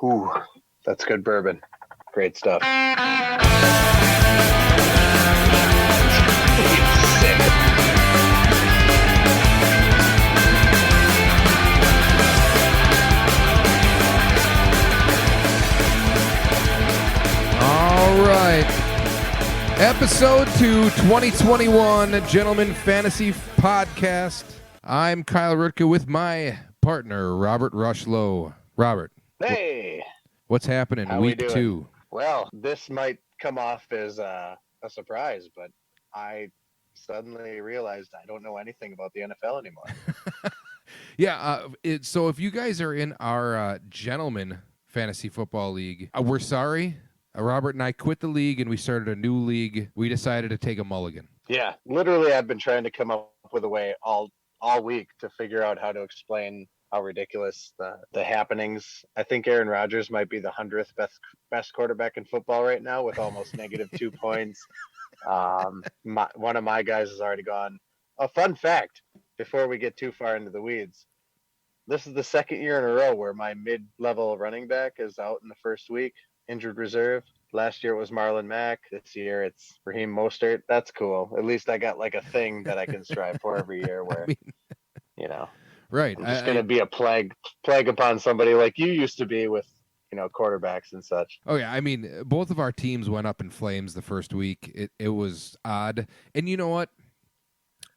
Ooh, that's good bourbon. Great stuff. All right. Episode 2, 2021 Gentleman Fantasy Podcast. I'm Kyle Rutke with my partner, Robert Rushlow. Robert. Hey. What's happening How week we doing? 2? Well, this might come off as a surprise, but I suddenly realized I don't know anything about the NFL anymore. Yeah, so if you guys are in our Gentleman Fantasy Football League, we're sorry. Robert and I quit the league and we started a new league. We decided to take a mulligan. Yeah, literally I've been trying to come up with a way all week to figure out how to explain how ridiculous the happenings. I think Aaron Rodgers might be the 100th best quarterback in football right now with almost negative 2 points. One of my guys has already gone. A fun fact, before we get too far into the weeds, this is the second year in a row where my mid-level running back is out in the first week, injured reserve. Last year it was Marlon Mack. This year it's Raheem Mostert. That's cool. At least I got like a thing that I can strive for every year where, Right. I'm just going to be a plague upon somebody like you used to be with, quarterbacks and such. Oh, yeah. I mean, both of our teams went up in flames the first week. It was odd. And you know what?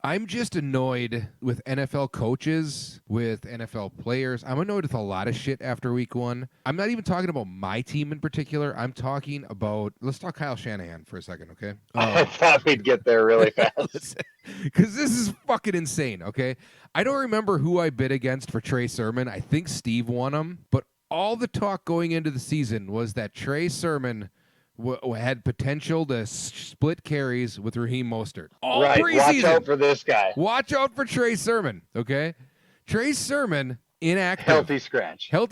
I'm just annoyed with NFL coaches, with NFL players. I'm annoyed with a lot of shit after week 1. I'm not even talking about my team in particular. I'm talking about, let's talk Kyle Shanahan for a second, okay? I thought we'd get there really fast. Because this is fucking insane, okay? I don't remember who I bid against for Trey Sermon. I think Steve won him. But all the talk going into the season was that Trey Sermon had potential to split carries with Raheem Mostert. All right, preseason. Watch out for this guy. Watch out for Trey Sermon, okay? Trey Sermon, inactive. Healthy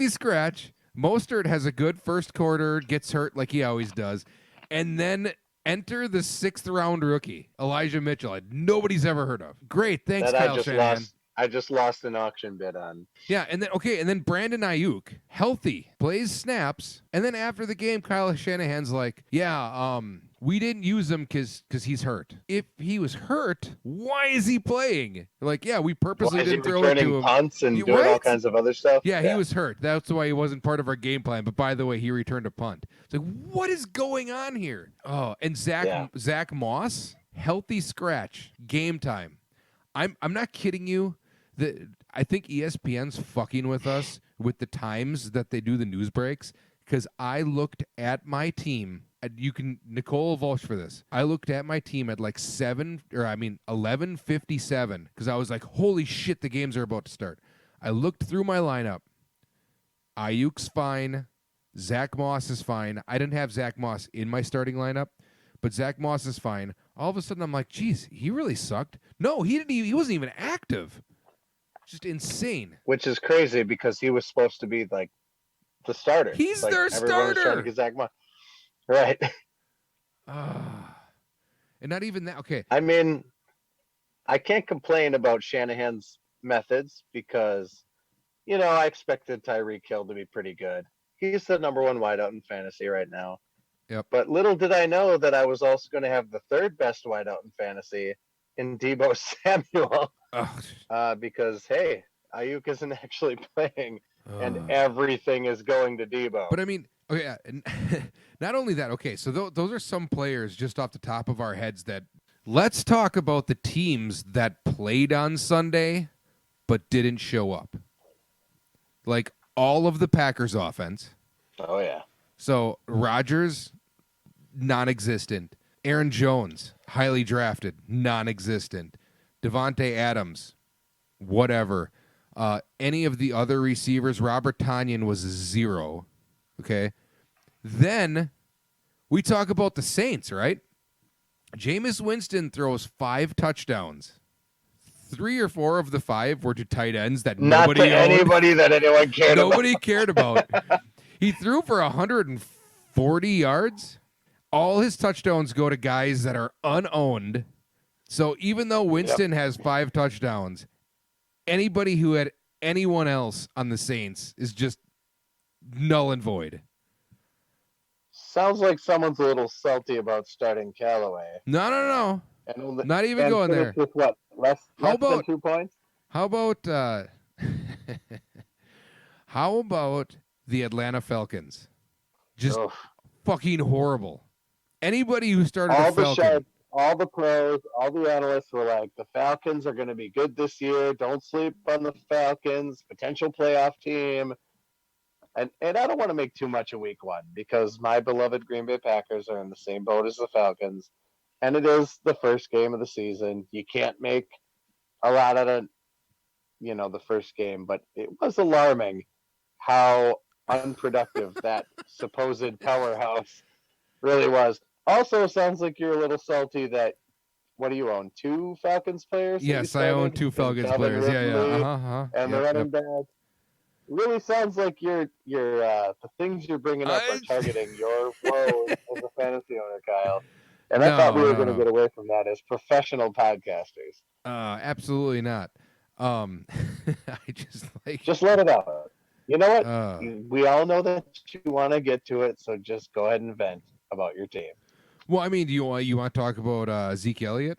scratch. Mostert has a good first quarter, gets hurt like he always does. And then enter the 6th-round rookie, Elijah Mitchell. Nobody's ever heard of. Great, thanks, Kyle Shanahan. I just lost an auction bid on. Yeah, and then Brandon Ayuk, healthy, plays snaps, and then after the game, Kyle Shanahan's like, we didn't use him because he's hurt. If he was hurt, why is he playing? Like, yeah, we purposely didn't throw it to him. Punts and doing all kinds of other stuff. Yeah, he was hurt. That's why he wasn't part of our game plan. But by the way, he returned a punt. It's like, what is going on here? Oh, and Zach Moss, healthy scratch, game time. I'm not kidding you. I think ESPN's fucking with us with the times that they do the news breaks, because I looked at my team. Nicole will vouch for this. I looked at my team at like 11:57 because I was like, holy shit, the games are about to start. I looked through my lineup. Ayuk's fine. Zach Moss is fine. I didn't have Zach Moss in my starting lineup, but Zach Moss is fine. All of a sudden, I'm like, geez, he really sucked. No, he didn't. He wasn't even active. Just insane. Which is crazy because he was supposed to be like the starter. He's like, their starter. Trying to get Zach Moss. Right. And not even that. Okay. I mean, I can't complain about Shanahan's methods because, I expected Tyreek Hill to be pretty good. He's the number 1 wideout in fantasy right now. Yep. But little did I know that I was also going to have the 3rd best wideout in fantasy in Deebo Samuel. Because, hey, Ayuk isn't actually playing, and everything is going to Deebo. But I mean, okay, not only that. Okay, so those are some players just off the top of our heads that. Let's talk about the teams that played on Sunday, but didn't show up. Like all of the Packers offense. Oh yeah. So Rodgers, non-existent. Aaron Jones, highly drafted, non-existent. Devontae Adams, whatever. Any of the other receivers, Robert Tonyan was 0. Okay. Then we talk about the Saints, right? Jameis Winston throws 5 touchdowns. 3 or 4 of the 5 were to tight ends that nobody owned. Anybody that anyone cared about. Nobody cared about. He threw for 140 yards. All his touchdowns go to guys that are unowned. So even though Winston has 5 touchdowns, anybody who had anyone else on the Saints is just null and void. Sounds like someone's a little salty about starting Callaway. No. And Not even and going finish there. with what? Less than 2 points? How about how about the Atlanta Falcons? Just Ugh. fucking horrible. Anybody who started All a the Falcon, all the pros, all the analysts were like, the Falcons are going to be good this year. Don't sleep on the Falcons, potential playoff team. And I don't want to make too much of week one because my beloved Green Bay Packers are in the same boat as the Falcons. And it is the first game of the season. You can't make a lot out of, the first game, but it was alarming how unproductive that supposed powerhouse really was. Also, sounds like you're a little salty that what do you own? 2 Falcons players that you yes, I own started 2 in Falcons Calvin players. Yeah. Ridley and the Yep. running back. Really sounds like your the things you're bringing up are targeting your woes as a fantasy owner, Kyle. And I thought we were going to No. get away from that as professional podcasters. Absolutely not. I Just let it out. You know what? uh We all know that you want to get to it, so just go ahead and vent about your team. well, I mean, do you want to talk about Zeke Elliott?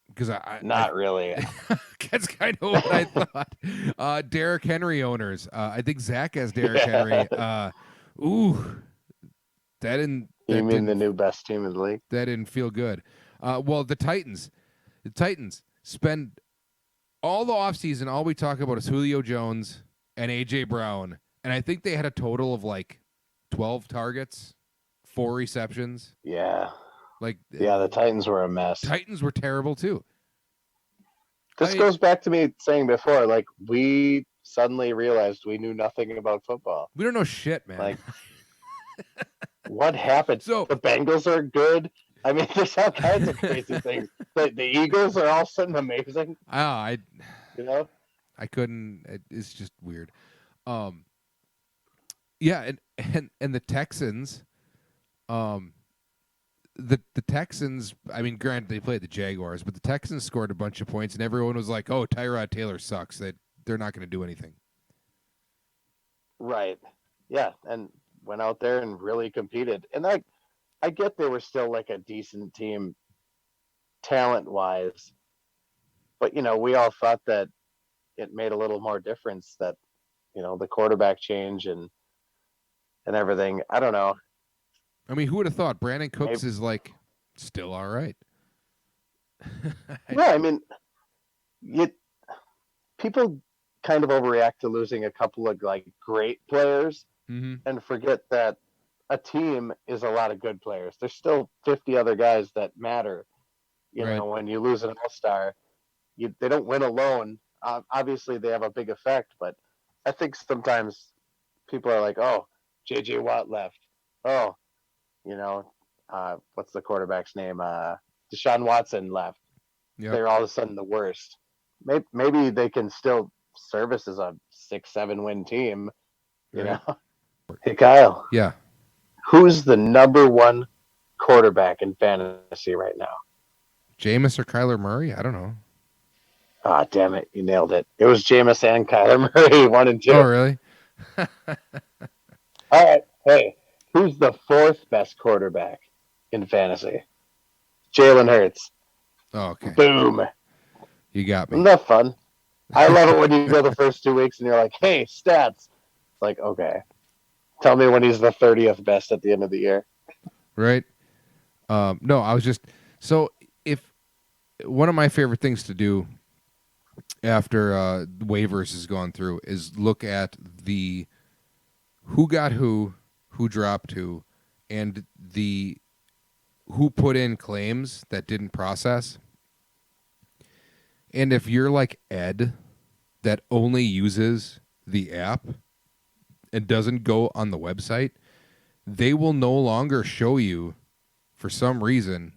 Because Not really. that's kind of what I thought. Derrick Henry owners. I think Zach has Derrick Henry. Ooh, You mean the new best team in the league? that didn't feel good. Well, the Titans spend all the offseason, all we talk about is Julio Jones and A.J. Brown. And I think they had a total of like 12 targets, 4 receptions. Yeah. The Titans were a mess. Titans were terrible too. This goes back to me saying before, like, we suddenly realized we knew nothing about football. We don't know shit, man. Like, what happened? So the Bengals are good. I mean, there's all kinds of crazy things. The Eagles are all of a sudden amazing. I couldn't. It's just weird. Yeah, and the Texans, the Texans. I mean, granted they played the Jaguars, but the Texans scored a bunch of points, and everyone was like, "Oh, Tyrod Taylor sucks. They're not going to do anything." Right. Yeah, and went out there and really competed. And I get they were still like a decent team, talent wise, but we all thought that it made a little more difference that the quarterback change and everything. I don't know. I mean, who would have thought Brandon Cooks is like still all right? Yeah, I mean, people kind of overreact to losing a couple of like great players and forget that a team is a lot of good players. There's still 50 other guys that matter. You know, when you lose an all-star, they don't win alone. Obviously, they have a big effect, but I think sometimes people are like, "Oh, J.J. Watt left. Oh, what's the quarterback's name? Deshaun Watson left. Yep. They're all of a sudden the worst. Maybe they can still service as a 6-7 win team. You know. Hey, Kyle. Yeah. Who's the number 1 quarterback in fantasy right now? Jameis or Kyler Murray? I don't know. Ah, damn it. You nailed it. It was Jameis and Kyler Murray, 1 and 2. Oh, really? All right. Hey, who's the 4th best quarterback in fantasy? Jalen Hurts. Oh, okay. Boom. You got me. Isn't that fun? I love it when you go the first 2 weeks and you're like, hey, stats. It's like, okay. Tell me when he's the 30th best at the end of the year. Right. No, I was just... So, if... One of my favorite things to do after waivers has gone through is look at the who got who dropped who, and the who put in claims that didn't process. And if you're like Ed, that only uses the app and doesn't go on the website, they will no longer show you, for some reason,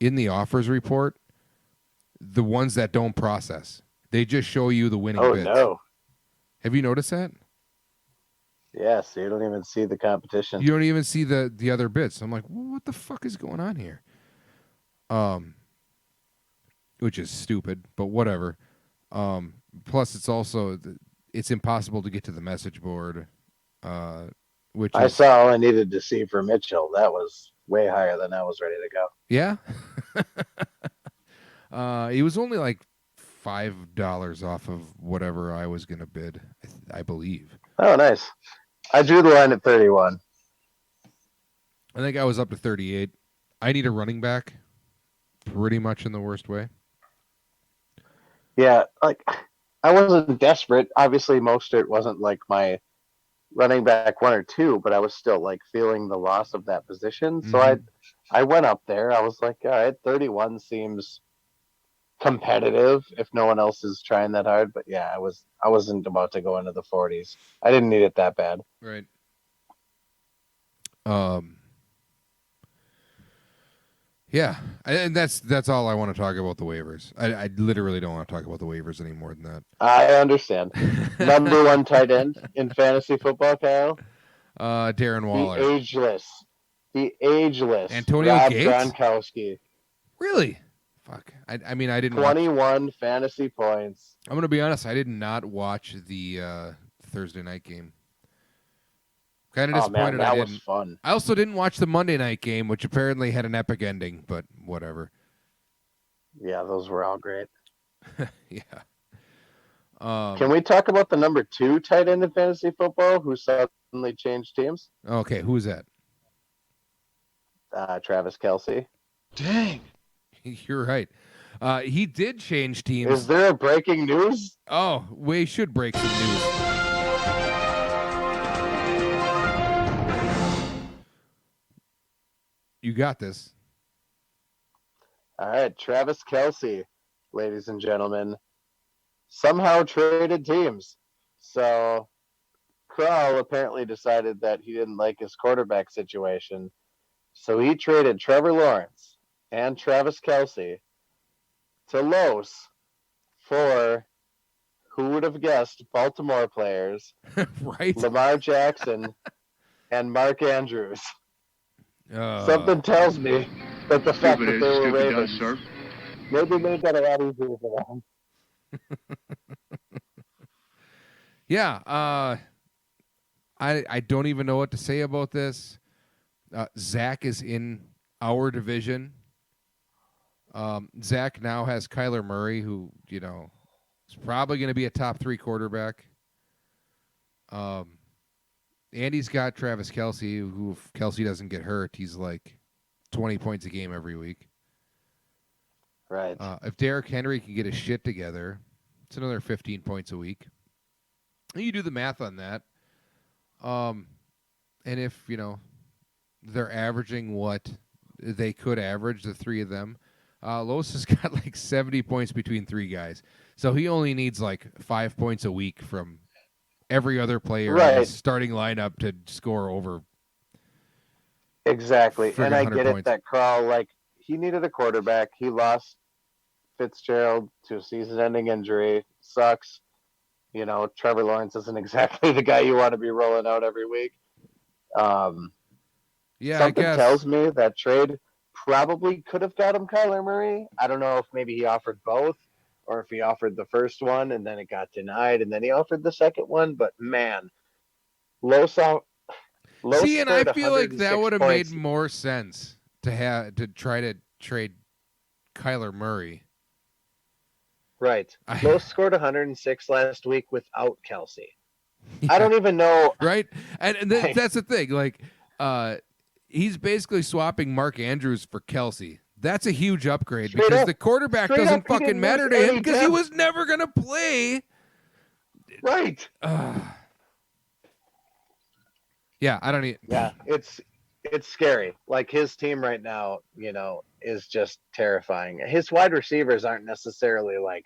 in the offers report, the ones that don't process. They just show you the winning bids. Oh, no. Have you noticed that? Yeah, so you don't even see the competition. You don't even see the other bits. I'm like, well, what the fuck is going on here? Which is stupid, but whatever. Plus, it's also it's impossible to get to the message board, which I is saw all I needed to see for Mitchell. That was way higher than I was ready to go. yeah. He was only like $5 off of whatever I was gonna bid, I believe. Oh, nice. I drew the line at 31. I think I was up to 38. I need a running back, pretty much in the worst way. Yeah, like I wasn't desperate. Obviously, Mostert wasn't like my running back 1 or 2, but I was still like feeling the loss of that position. So I went up there. I was like, all right, 31 seems competitive if no one else is trying that hard. But yeah, I wasn't about to go into the 40s. I didn't need it that bad. Right. Yeah, and that's all I want to talk about the waivers. I literally don't want to talk about the waivers any more than that. I understand. Number 1 tight end in fantasy football, Kyle. Darren Waller. The ageless Antonio Rob Gates? Gronkowski. Really? Fuck. I mean, I didn't 21 watch. fantasy points. I'm going to be honest. I did not watch the Thursday night game. Kind of disappointed. Man, that I didn't. was fun. I also didn't watch the Monday night game, which apparently had an epic ending, but whatever. Yeah, those were all great. Yeah. Can we talk about the number 2 tight end in fantasy football who suddenly changed teams? Okay, who is that? Travis Kelsey. Dang. You're right. He did change teams. Is there a breaking news? Oh, we should break some news. You got this. All right, Travis Kelsey, ladies and gentlemen, somehow traded teams. So Kroll apparently decided that he didn't like his quarterback situation. So he traded Trevor Lawrence and Travis Kelsey to Los for, who would have guessed, Baltimore players, Right? Lamar Jackson and Mark Andrews. Uh, Something tells me that the fact that they were Ravens sir. maybe made that a lot easier for them. Yeah. I don't even know what to say about this. Zach is in our division. Zach now has Kyler Murray, who, is probably going to be a top 3 quarterback. Andy's got Travis Kelsey, who, if Kelsey doesn't get hurt, he's like 20 points a game every week. Right. If Derrick Henry can get his shit together, it's another 15 points a week. You do the math on that. And if, they're averaging what they could average, the 3 of them, Los has got like 70 points between 3 guys. So he only needs like 5 points a week from every other player in his starting lineup to score over. Exactly. And I get points. it that Kroll, he needed a quarterback. He lost Fitzgerald to a season-ending injury. Sucks. Trevor Lawrence isn't exactly the guy you want to be rolling out every week. Yeah, something I guess. tells me that trade probably could have got him Kyler Murray. I don't know if maybe he offered both, or if he offered the first one and then it got denied, and then he offered the second one. But man, Los See, and I feel like that would have points. made more sense to try to trade Kyler Murray. Right. Los scored 106 last week without Kelsey. Yeah. I don't even know. Right? And that's the thing. Like, he's basically swapping Mark Andrews for Kelsey. That's a huge upgrade because the quarterback doesn't fucking matter to him because he was never going to play. Right. Yeah, I don't need. Yeah, it's scary. Like, his team right now, is just terrifying. His wide receivers aren't necessarily like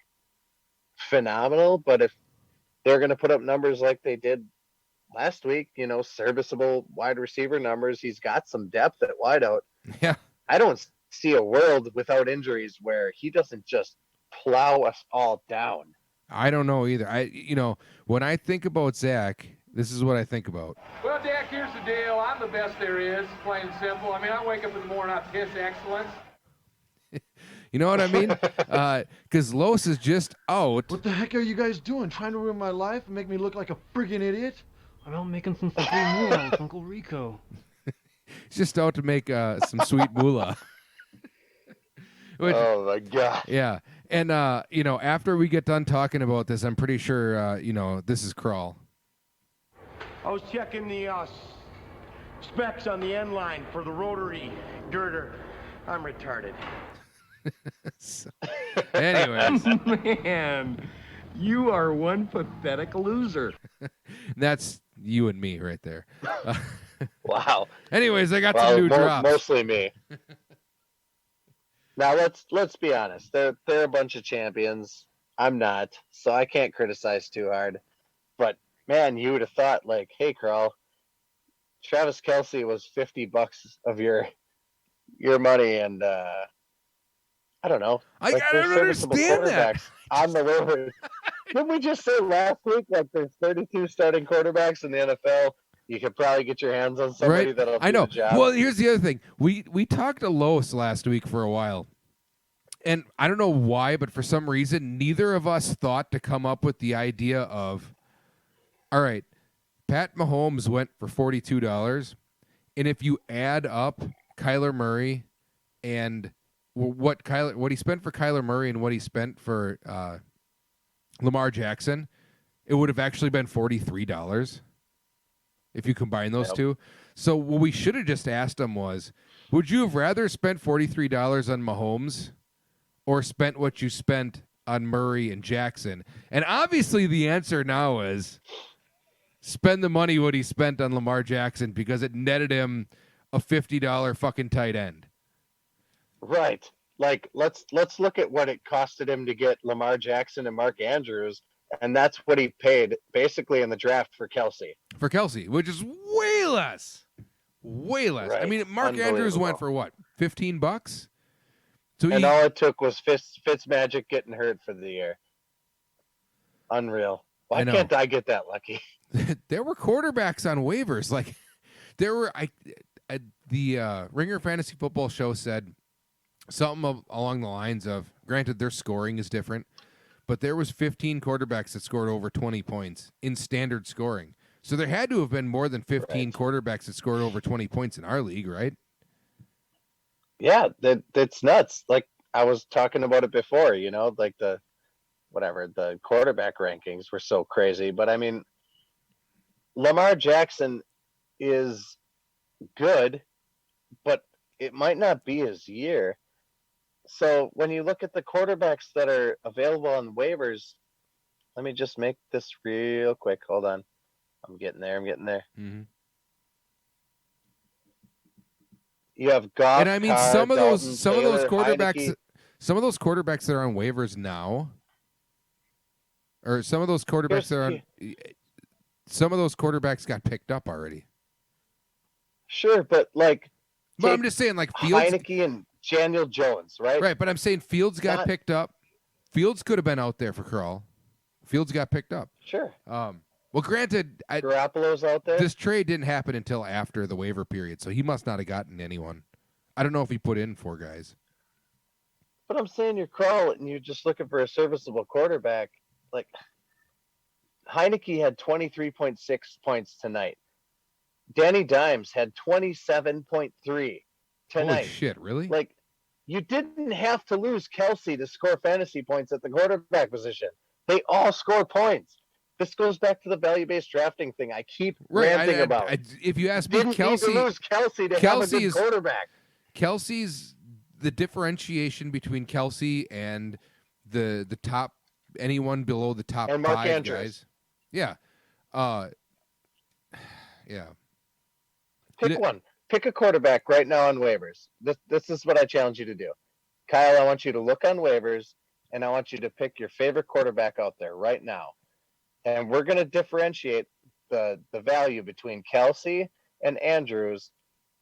phenomenal, but if they're going to put up numbers like they did last week, serviceable wide receiver numbers, he's got some depth at wideout. Yeah. I don't see a world without injuries where he doesn't just plow us all down. I don't know either. When I think about Zach, this is what I think about. Well, Dak, here's the deal. I'm the best there is, plain and simple. I mean, I wake up in the morning, I piss excellence. You know what I mean? Because Los is just out. What the heck are you guys doing? Trying to ruin my life and make me look like a friggin' idiot? I'm out making some sweet moolah with Uncle Rico. He's just out to make some sweet moolah. Which, Oh my god. yeah. And, after we get done talking about this, I'm pretty sure, this is Crawl. I was checking the specs on the end line for the rotary girder. I'm retarded. So, anyways, Man, you are one pathetic loser. that's you and me right there. Wow. Anyways, I got some new drops. Mostly me. Now let's be honest. They're a bunch of champions. I'm not, so I can't criticize too hard. But man, you would have thought like, hey, Carl, Travis Kelsey was $50 of your money, and I don't know. I like, don't there's serviceable understand that. quarterbacks on the waivers. Didn't we just say last week like there's 32 starting quarterbacks in the NFL? You could probably get your hands on somebody Right? that'll do I know. the job. Well, here's the other thing. We talked to Lois last week for a while. And I don't know why, but for some reason, neither of us thought to come up with the idea of, all right, Pat Mahomes went for $42. And if you add up Kyler Murray and what he spent for Kyler Murray and what he spent for Lamar Jackson, it would have actually been $43 if you combine those two. So what we should have just asked him was, would you have rather spent $43 on Mahomes or spent what you spent on Murray and Jackson? And obviously the answer now is spend the money what he spent on Lamar Jackson because it netted him a $50 fucking tight end. Right. Like let's look at what it costed him to get Lamar Jackson and Mark Andrews, and that's what he paid basically in the draft for Kelsey. For Kelsey, which is way less. Way less. Right. I mean, Mark Andrews went for what? $15? So and all it took was Fitzmagic getting hurt for the year. Unreal. Why can't I get that lucky? There were quarterbacks on waivers. Like there were the Ringer Fantasy Football Show said something along the lines of, granted their scoring is different, but there was 15 quarterbacks that scored over 20 points in standard scoring. So there had to have been more than 15 quarterbacks that scored over 20 points in our league, right? Yeah, that's nuts. Like I was talking about it before, like the quarterback rankings were so crazy. But I mean, Lamar Jackson is good, but it might not be his year. So when you look at the quarterbacks that are available on waivers, let me just make this real quick. Hold on. I'm getting there. Mm-hmm. You have Goff, and I mean, Carr, some of those quarterbacks, Heineke. some of those quarterbacks that are on waivers now, or some of those quarterbacks some of those quarterbacks got picked up already. Sure, but but I'm just saying, like Fields, Heineke and Daniel Jones, right? Right, but I'm saying Fields got picked up. Fields could have been out there for Carl. Fields got picked up. Sure. Well, granted, Garoppolo's out there. This trade didn't happen until after the waiver period, so he must not have gotten anyone. I don't know if he put in 4 guys. But I'm saying you're Carl and you're just looking for a serviceable quarterback. Like Heineke had 23.6 points tonight. Danny Dimes had 27.3 tonight. Holy shit, really? Like, you didn't have to lose Kelsey to score fantasy points at the quarterback position. They all score points. This goes back to the value-based drafting thing I keep ranting about. If you ask me, Kelsey need to lose Kelsey to have a good quarterback. Kelsey's the differentiation between Kelsey and the top, anyone below the top and Mark 5 Andrews. guys. Yeah. Yeah. Pick one. Pick a quarterback right now on waivers. This is what I challenge you to do. Kyle, I want you to look on waivers, and I want you to pick your favorite quarterback out there right now. And we're going to differentiate the value between Kelsey and Andrews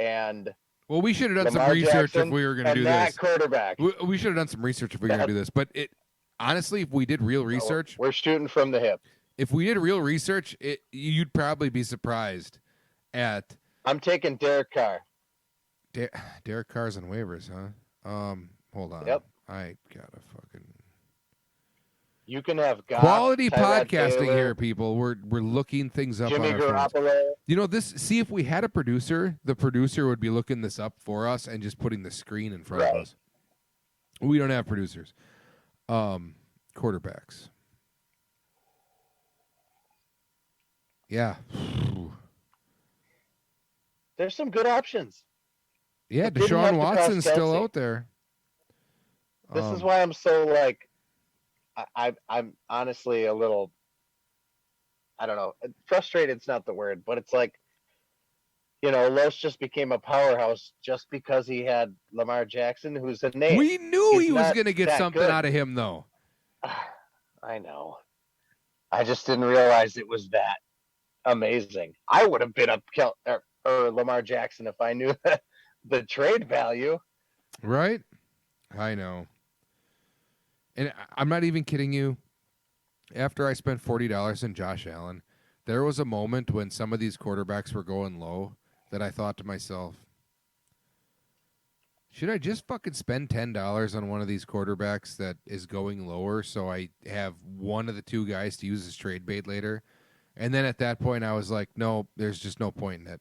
and well, we should have done Lamar some research Jackson if we were going to do that this. Quarterback. We should have done some research if we were going to do this. But honestly, if we did real research, we're shooting from the hip. If we did real research, you'd probably be surprised at. I'm taking Derek Carr. Derek Carr's on waivers, huh? Hold on. Yep. I gotta fucking You can have Goff, quality Tyrod podcasting Taylor, here, people. We're looking things up Jimmy on our phones. Garoppolo. You know this. See, if we had a producer, the producer would be looking this up for us and just putting the screen in front of us. We don't have producers. Quarterbacks. Yeah. There's some good options. Yeah, It didn't have Deshaun to cost Watson's still Kelsey. out there. This is why I'm so like, I'm honestly a little, I don't know, frustrated's not the word, but it's like, Los just became a powerhouse just because he had Lamar Jackson, who's a name. We knew He's he was not going to get that something good. out of him, though. I know. I just didn't realize it was that amazing. I would have bid up or Lamar Jackson if I knew the trade value. Right? I know. And I'm not even kidding you. After I spent $40 on Josh Allen, there was a moment when some of these quarterbacks were going low that I thought to myself, should I just fucking spend $10 on one of these quarterbacks that is going lower so I have one of the two guys to use as trade bait later? And then at that point, I was like, no, there's just no point in it.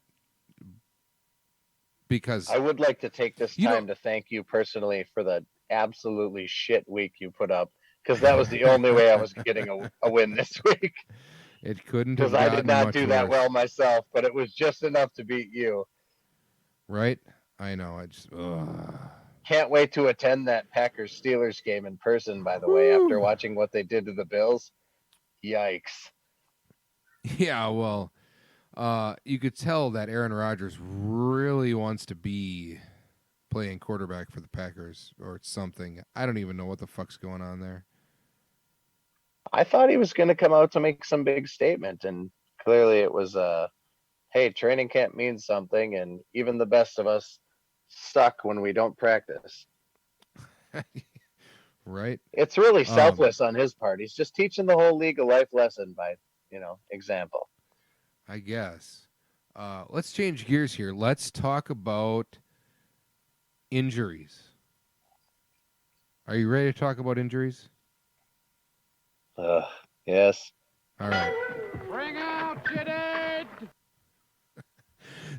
Because I would like to take this time to thank you personally for the absolutely shit week you put up, because that was the only way I was getting a win this week. It couldn't have Because I gotten did not much do that worse. well myself, but it was just enough to beat you. Right? I know. I just Can't wait to attend that Packers-Steelers game in person, by the way, after watching what they did to the Bills. Yikes. Yeah, well, you could tell that Aaron Rodgers really wants to be playing quarterback for the Packers or something. I don't even know what the fuck's going on there. I thought he was going to come out to make some big statement, and clearly it was, hey, training camp means something, and even the best of us suck when we don't practice. Right? It's really selfless on his part. He's just teaching the whole league a life lesson by, example. I guess. Let's change gears here. Let's talk about injuries. Are you ready to talk about injuries? Yes. All right. Bring out your dead!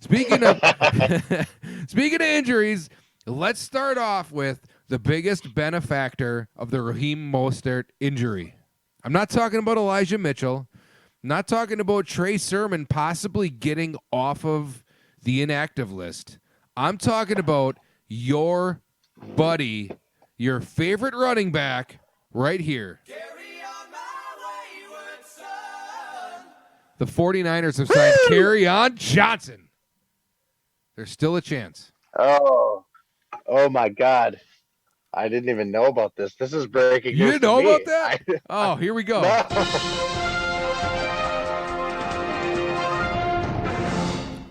Speaking of injuries, let's start off with the biggest benefactor of the Raheem Mostert injury. I'm not talking about Elijah Mitchell. I'm not talking about Trey Sermon possibly getting off of the inactive list. I'm talking about your buddy, your favorite running back, right here. The 49ers have signed Kerryon Johnson. There's still a chance. Oh my God. I didn't even know about this. This is breaking news. You didn't know to me. about that? Here we go. No.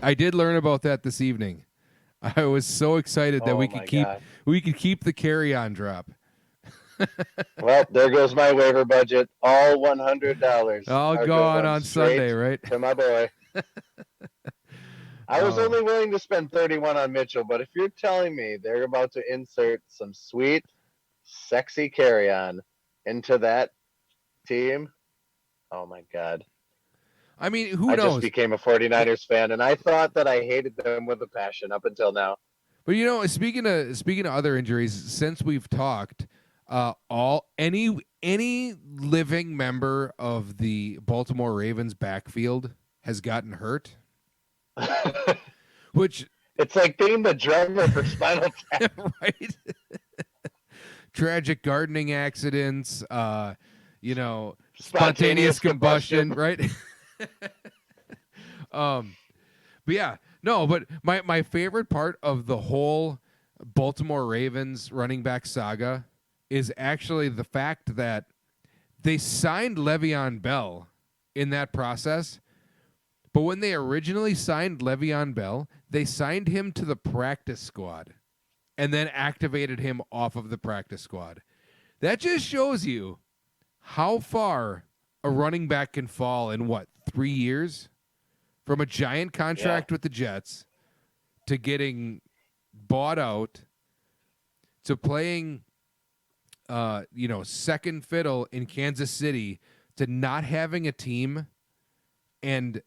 I did learn about that this evening. I was so excited that we could keep the carry-on drop. Well, there goes my waiver budget. All $100. All are gone going on straight Sunday, right? To my boy. I was only willing to spend 31 on Mitchell, but if you're telling me they're about to insert some sweet, sexy carry-on into that team, oh my God. I mean, who knows? I just became a 49ers fan, and I thought that I hated them with a passion up until now. But speaking of other injuries, since we've talked, any living member of the Baltimore Ravens backfield has gotten hurt. Which it's like being the drummer for Spinal Tap. Right? Tragic gardening accidents, spontaneous combustion, right? But yeah, no, but my favorite part of the whole Baltimore Ravens running back saga is actually the fact that they signed Le'Veon Bell in that process. But when they originally signed Le'Veon Bell, they signed him to the practice squad and then activated him off of the practice squad. That just shows you how far a running back can fall in, 3 years? From a giant contract with the Jets to getting bought out to playing second fiddle in Kansas City to not having a team and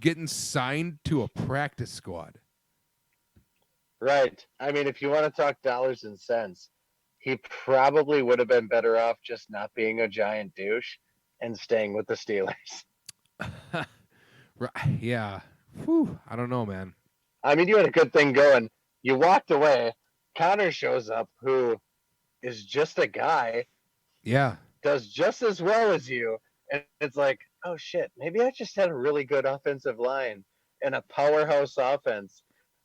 getting signed to a practice squad. Right. I mean, if you want to talk dollars and cents, he probably would have been better off just not being a giant douche and staying with the Steelers. Yeah. Whew, I don't know, man. I mean, you had a good thing going. You walked away. Connor shows up, who is just a guy, Yeah. does just as well as you. And it's like, oh, shit, maybe I just had a really good offensive line and a powerhouse offense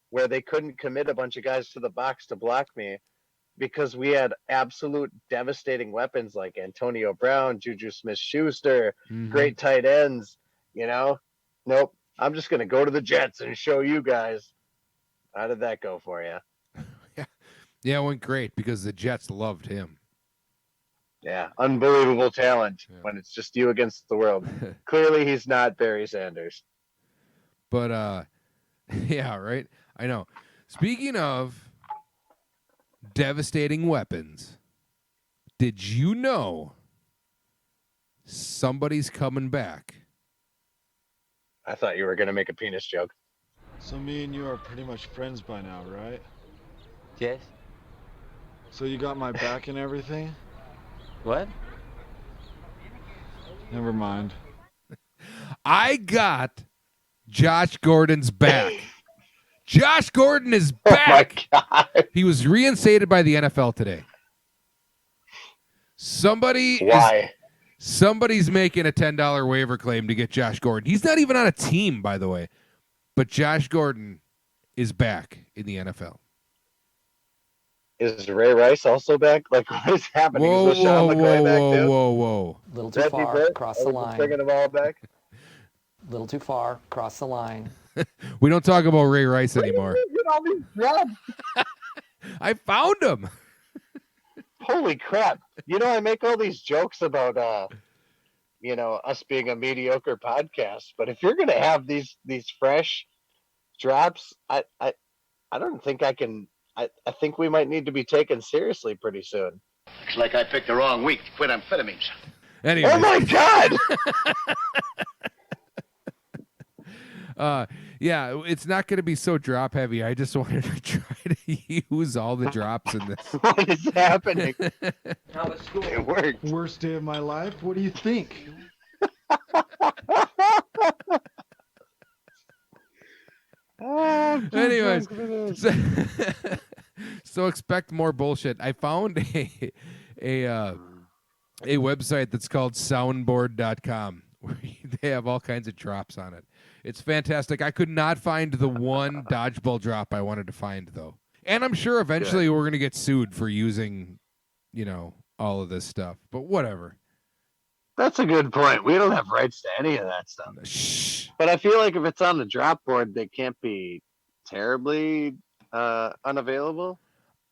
where they couldn't commit a bunch of guys to the box to block me because we had absolute devastating weapons like Antonio Brown, Juju Smith-Schuster, great tight ends, Nope. I'm just going to go to the Jets and show you guys. How did that go for you? Yeah, it went great because the Jets loved him. Yeah, unbelievable talent when it's just you against the world. Clearly, he's not Barry Sanders. But, yeah, right? I know. Speaking of devastating weapons, did you know somebody's coming back? I thought you were going to make a penis joke. So me and you are pretty much friends by now, right? Yes? So you got my back and everything? What? Never mind. I got Josh Gordon's back. Josh Gordon is back. Oh my God. He was reinstated by the NFL today. Somebody's making a $10 waiver claim to get Josh Gordon. He's not even on a team, by the way. But Josh Gordon is back in the NFL. Is Ray Rice also back? Like, what is happening? Whoa, is Sean McCoy back too? whoa. A little too far across the line. Bringing them all back? A little too far across the line. We don't talk about Ray Rice anymore. Get all these jobs. I found him. Holy crap. I make all these jokes about, us being a mediocre podcast, but if you're going to have these fresh drops, I don't think I can. I think we might need to be taken seriously pretty soon. Looks like I picked the wrong week to quit amphetamines. Anyway. Oh my God! Yeah, it's not going to be so drop heavy. I just wanted to try to use all the drops in this. What is happening? How was school? It worked. Worst day of my life? What do you think? Anyways, so expect more bullshit. I found a website that's called soundboard.com where they have all kinds of drops on it. It's fantastic. I could not find the one dodgeball drop I wanted to find, though. And I'm sure eventually we're going to get sued for using, all of this stuff. But whatever. That's a good point. We don't have rights to any of that stuff. Shh. But I feel like if it's on the drop board, they can't be terribly unavailable.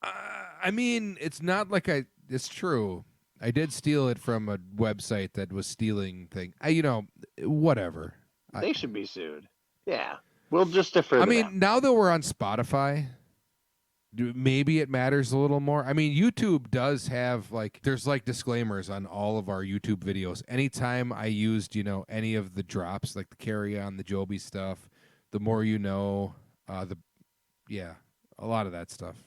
I mean, it's not like it's true. I did steal it from a website that was stealing things. Whatever. They should be sued. Yeah. We'll just defer to them. Now that we're on Spotify, maybe it matters a little more. I mean, YouTube does have, there's, disclaimers on all of our YouTube videos. Anytime I used, any of the drops, like the Carry On, the Joby stuff, the More You Know, a lot of that stuff.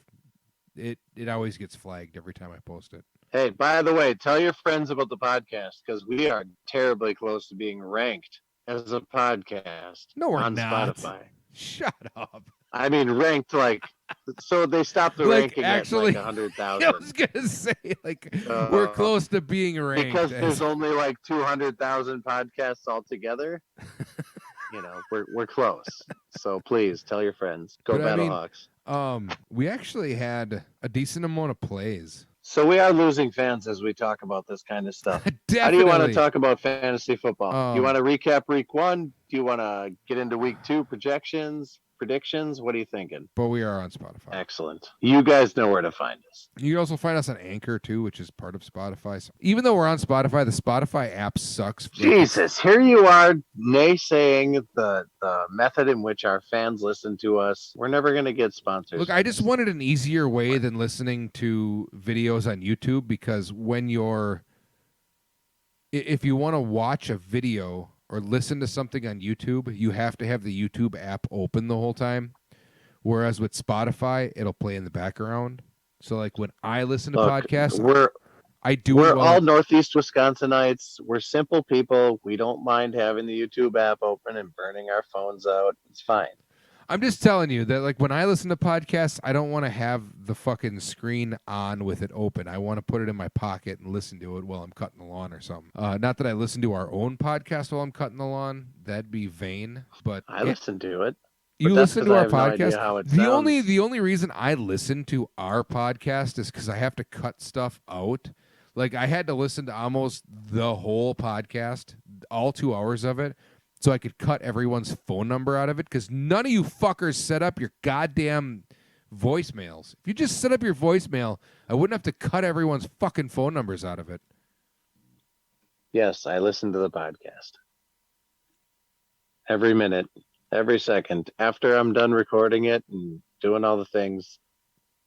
It always gets flagged every time I post it. Hey, by the way, tell your friends about the podcast because we are terribly close to being ranked as a podcast on Spotify. Shut up. I mean, ranked so they stopped the ranking actually, at 100,000. I was going to say, we're close to being ranked. Because there's only 200,000 podcasts altogether. We're close. So please tell your friends. Go Battlehawks. We actually had a decent amount of plays. So we are losing fans as we talk about this kind of stuff. Definitely. How do you want to talk about fantasy football? Do you want to recap week 1? Do you want to get into week 2 projections? predictions? What are you thinking? But we are on Spotify. Excellent. You guys know where to find us. You can also find us on Anchor, too, which is part of Spotify. So even though we're on Spotify, the Spotify app sucks. Jesus, here you are naysaying the method in which our fans listen to us. We're never going to get sponsors. Look, I just wanted an easier way than listening to videos on YouTube, because if you want to watch a video or listen to something on YouTube, you have to have the YouTube app open the whole time. Whereas with Spotify, it'll play in the background. So like when I listen to podcasts, we're all Northeast Wisconsinites. We're simple people. We don't mind having the YouTube app open and burning our phones out. It's fine. I'm just telling you that, like, when I listen to podcasts, I don't want to have the fucking screen on with it open. I want to put it in my pocket and listen to it while I'm cutting the lawn or something. Not that I listen to our own podcast while I'm cutting the lawn. That'd be vain. But I listen to it. You listen to our podcast? No, the only reason I listen to our podcast is because I have to cut stuff out. Like, I had to listen to almost the whole podcast, all 2 hours of it, so I could cut everyone's phone number out of it, because none of you fuckers set up your goddamn voicemails. If you just set up your voicemail, I wouldn't have to cut everyone's fucking phone numbers out of it. Yes, I listen to the podcast. Every minute, every second. After I'm done recording it and doing all the things,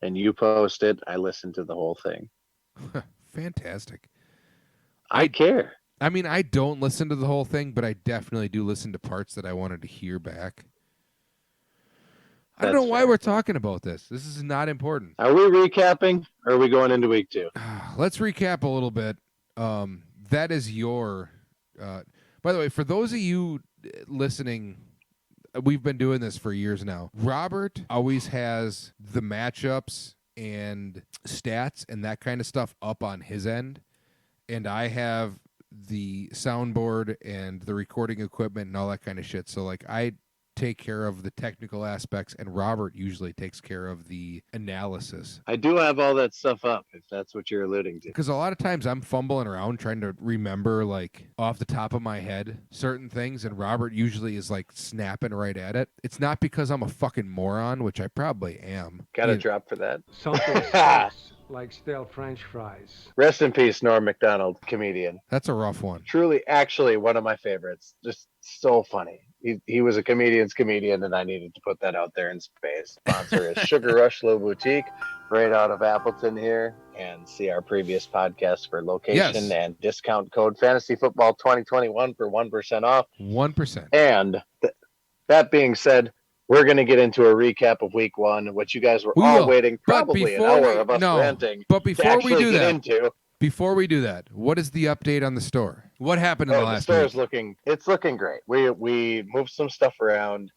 and you post it, I listen to the whole thing. Fantastic. I care. I mean, I don't listen to the whole thing, but I definitely do listen to parts that I wanted to hear back. I don't know why we're talking about this. This is not important. Are we recapping, or are we going into week 2? Let's recap a little bit. That is your... by the way, for those of you listening, we've been doing this for years now. Robert always has the matchups and stats and that kind of stuff up on his end, and I have the soundboard and the recording equipment and all that kind of shit. So like I take care of the technical aspects, and Robert usually takes care of the analysis. I do have all that stuff up, if that's what you're alluding to. Because a lot of times I'm fumbling around trying to remember, like, off the top of my head certain things, and Robert usually is like snapping right at it. It's not because I'm a fucking moron, which I probably am. Got a drop for that. Something sauce, like stale French fries. Rest in peace, Norm Mcdonald, comedian. That's a rough one. Truly, actually, one of my favorites. Just so funny. He was a comedian's comedian, and I needed to put that out there in space. Sponsor is Sugar Rush Low Boutique, right out of Appleton here, and see our previous podcast for location and discount code Fantasy Football 2021 for 1% off. 1%. And that being said, we're going to get into a recap of week 1, which you guys were all waiting probably an hour of us ranting. But before we do that, into. Before we do that, what is the update on the store? What happened in the last week? It's looking great. We moved some stuff around.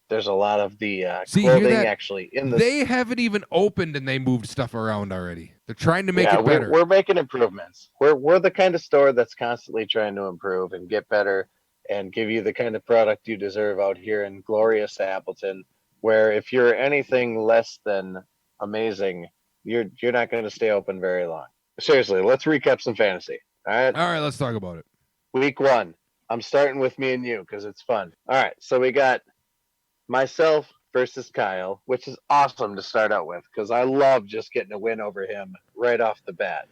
There's a lot of the clothing actually in the. They haven't even opened and they moved stuff around already. They're trying to make it better. We're making improvements. We're the kind of store that's constantly trying to improve and get better and give you the kind of product you deserve out here in glorious Appleton, where if you're anything less than amazing, you're not going to stay open very long. Seriously, let's recap some fantasy. All right, let's talk about it. Week 1. I'm starting with me and you because it's fun. All right, so we got myself versus Kyle, which is awesome to start out with because I love just getting a win over him right off the bat.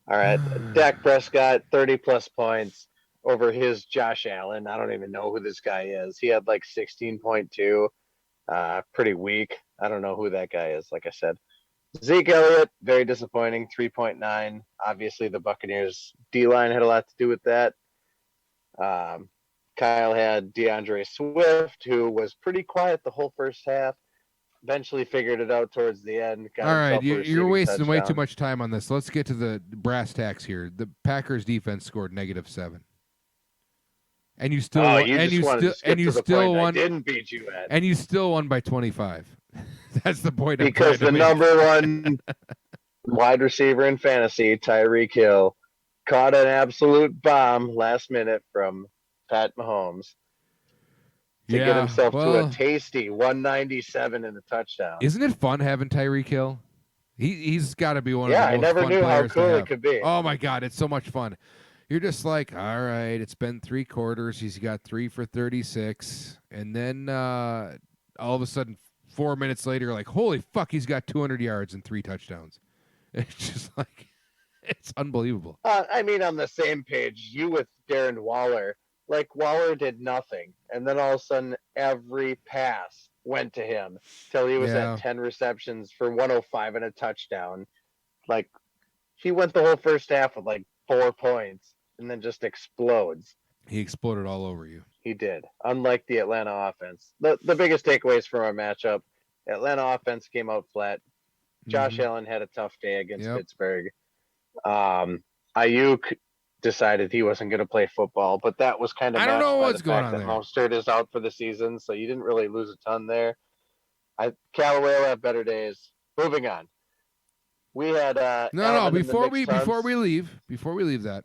All right, Dak Prescott, 30-plus points over his Josh Allen. I don't even know who this guy is. He had like 16.2, pretty weak. I don't know who that guy is, like I said. Zeke Elliott, very disappointing, 3.9. Obviously, the Buccaneers' D-line had a lot to do with that. Kyle had DeAndre Swift, who was pretty quiet the whole first half. Eventually figured it out towards the end. All right, you're wasting way too much time on this. Let's get to the brass tacks here. The Packers' defense scored -7. And you still won. And you still won. I didn't beat you at. And you still won by 25. That's the point. Because the number 1 wide receiver in fantasy, Tyreek Hill, caught an absolute bomb last minute from Pat Mahomes to get himself to a tasty 197 and a touchdown. Isn't it fun having Tyreek Hill? He's got to be one of the most fun players. Yeah, I never knew how cool it could be. Oh my God, it's so much fun. you're just like, all right, it's been 3 quarters. He's got 3 for 36. And then all of a sudden, 4 minutes later, you're like, holy fuck, he's got 200 yards and 3 touchdowns. It's just like, it's unbelievable. I mean, on the same page, you with Darren Waller, like Waller did nothing. And then all of a sudden, every pass went to him till he was at 10 receptions for 105 and a touchdown. Like, he went the whole first half with like 4 points and then just explodes. He exploded all over you. He did. Unlike the Atlanta offense. The biggest takeaways from our matchup, Atlanta offense came out flat. Josh Allen had a tough day against Pittsburgh. Ayuk decided he wasn't going to play football, but that was kind of I don't know what's the fact going on that there. Mostert is out for the season, so you didn't really lose a ton there. Callaway will have better days. Moving on. We had before we leave that.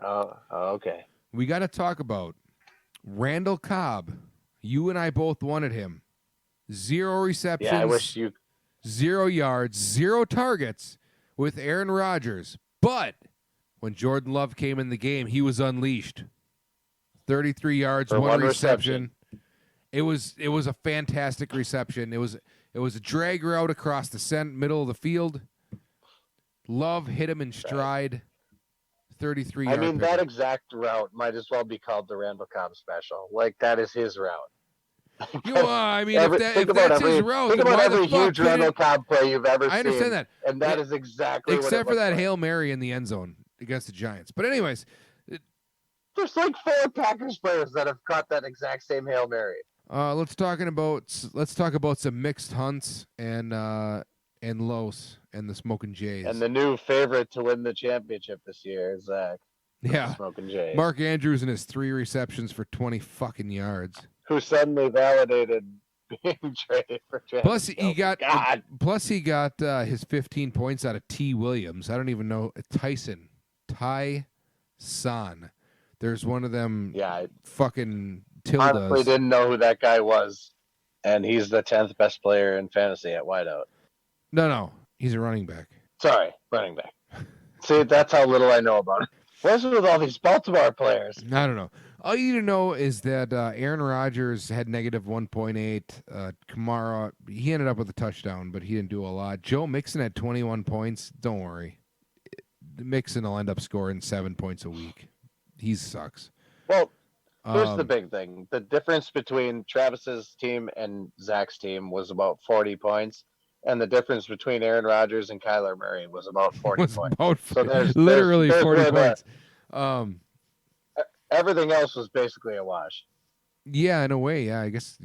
Okay. We got to talk about Randall Cobb. You and I both wanted him. 0 receptions. Yeah, I wish you 0 yards, 0 targets with Aaron Rodgers. But when Jordan Love came in the game, he was unleashed. 33 yards, for 1 reception. It was a fantastic reception. It was a drag route across the middle of the field. Love hit him in stride. 33 yards. I mean, that exact route might as well be called the Randall Cobb special. Like, that is his route. I mean, if that's his route, think then about why every the fuck huge Randall Cobb play you've ever seen. I understand that. And that is exactly what except it for that like. Hail Mary in the end zone against the Giants. But anyways, there's like 4 Packers players that have caught that exact same Hail Mary. let's talk about some mixed hunts and Los and the Smoking Jays. And the new favorite to win the championship this year is Zach. Yeah. Smoking Jays. Mark Andrews and his 3 receptions for 20 fucking yards. Who suddenly validated being traded for championship. Plus he got his 15 points out of T. Williams. I don't even know Ty Son. There's one of them fucking tildas. Honestly didn't know who that guy was. And he's the 10th best player in fantasy at wideout. No. He's a running back. Sorry, running back. See, that's how little I know about it. What's with all these Baltimore players? I don't know. All you need to know is that Aaron Rodgers had negative 1.8. Kamara, he ended up with a touchdown, but he didn't do a lot. Joe Mixon had 21 points. Don't worry. Mixon will end up scoring 7 points a week. He sucks. Well, here's the big thing. The difference between Travis's team and Zach's team was about 40 points. And the difference between Aaron Rodgers and Kyler Murray was about 40 points. So there's 40 points. Everything else was basically a wash. Yeah, in a way. Yeah, I guess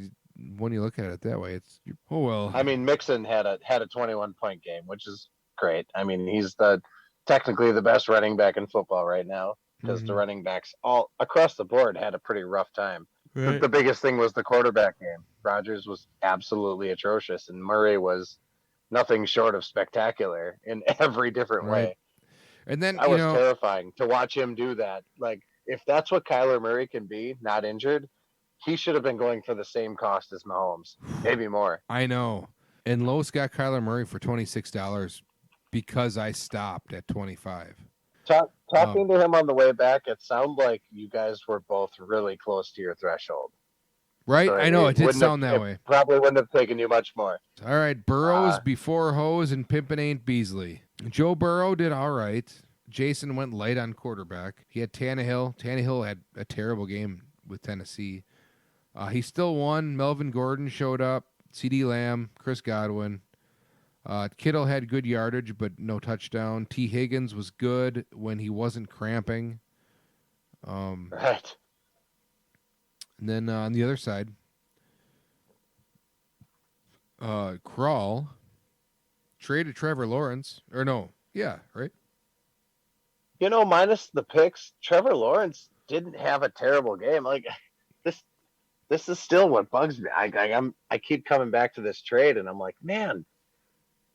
when you look at it that way, it's well. I mean, Mixon had a 21-point game, which is great. I mean, he's technically the best running back in football right now because the running backs all across the board had a pretty rough time. Right. The biggest thing was the quarterback game. Rodgers was absolutely atrocious, and Murray was nothing short of spectacular in every different way. And then I was terrifying to watch him do that. Like, if that's what Kyler Murray can be, not injured, he should have been going for the same cost as Mahomes, maybe more. I know. And Lowe's got Kyler Murray for $26 because I stopped at 25. Talking to him on the way back, it sounded like you guys were both really close to your threshold. Right? So I know. It did sound that way. Probably wouldn't have taken you much more. All right. Burrows before Hose and Pimpin' ain't Beasley. Joe Burrow did all right. Jason went light on quarterback. He had Tannehill. Tannehill had a terrible game with Tennessee. He still won. Melvin Gordon showed up. CeeDee Lamb, Chris Godwin. Kittle had good yardage, but no touchdown. T. Higgins was good when he wasn't cramping. Right. And then on the other side, Kral traded Trevor Lawrence. Or no, yeah, right? You know, minus the picks, Trevor Lawrence didn't have a terrible game. Like, this is still what bugs me. I keep coming back to this trade, and I'm like, man,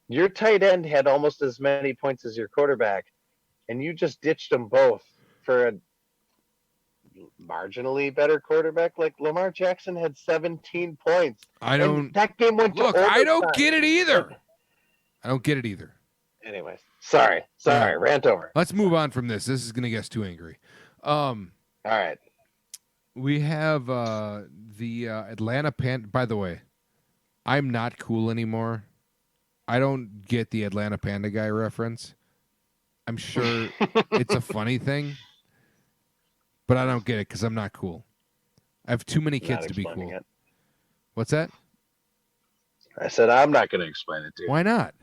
your tight end had almost as many points as your quarterback, and you just ditched them both for a marginally better quarterback. Like, Lamar Jackson had 17 points. That game went to overtime. I don't get it either. I don't get it either. Anyways, sorry, rant over. Let's move on from this. This is going to get us too angry. All right. We have the Atlanta By the way, I'm not cool anymore. I don't get the Atlanta Panda guy reference. I'm sure it's a funny thing, but I don't get it because I'm not cool. I have too many kids to be cool. It. What's that? I said I'm not going to explain it to you. Why not?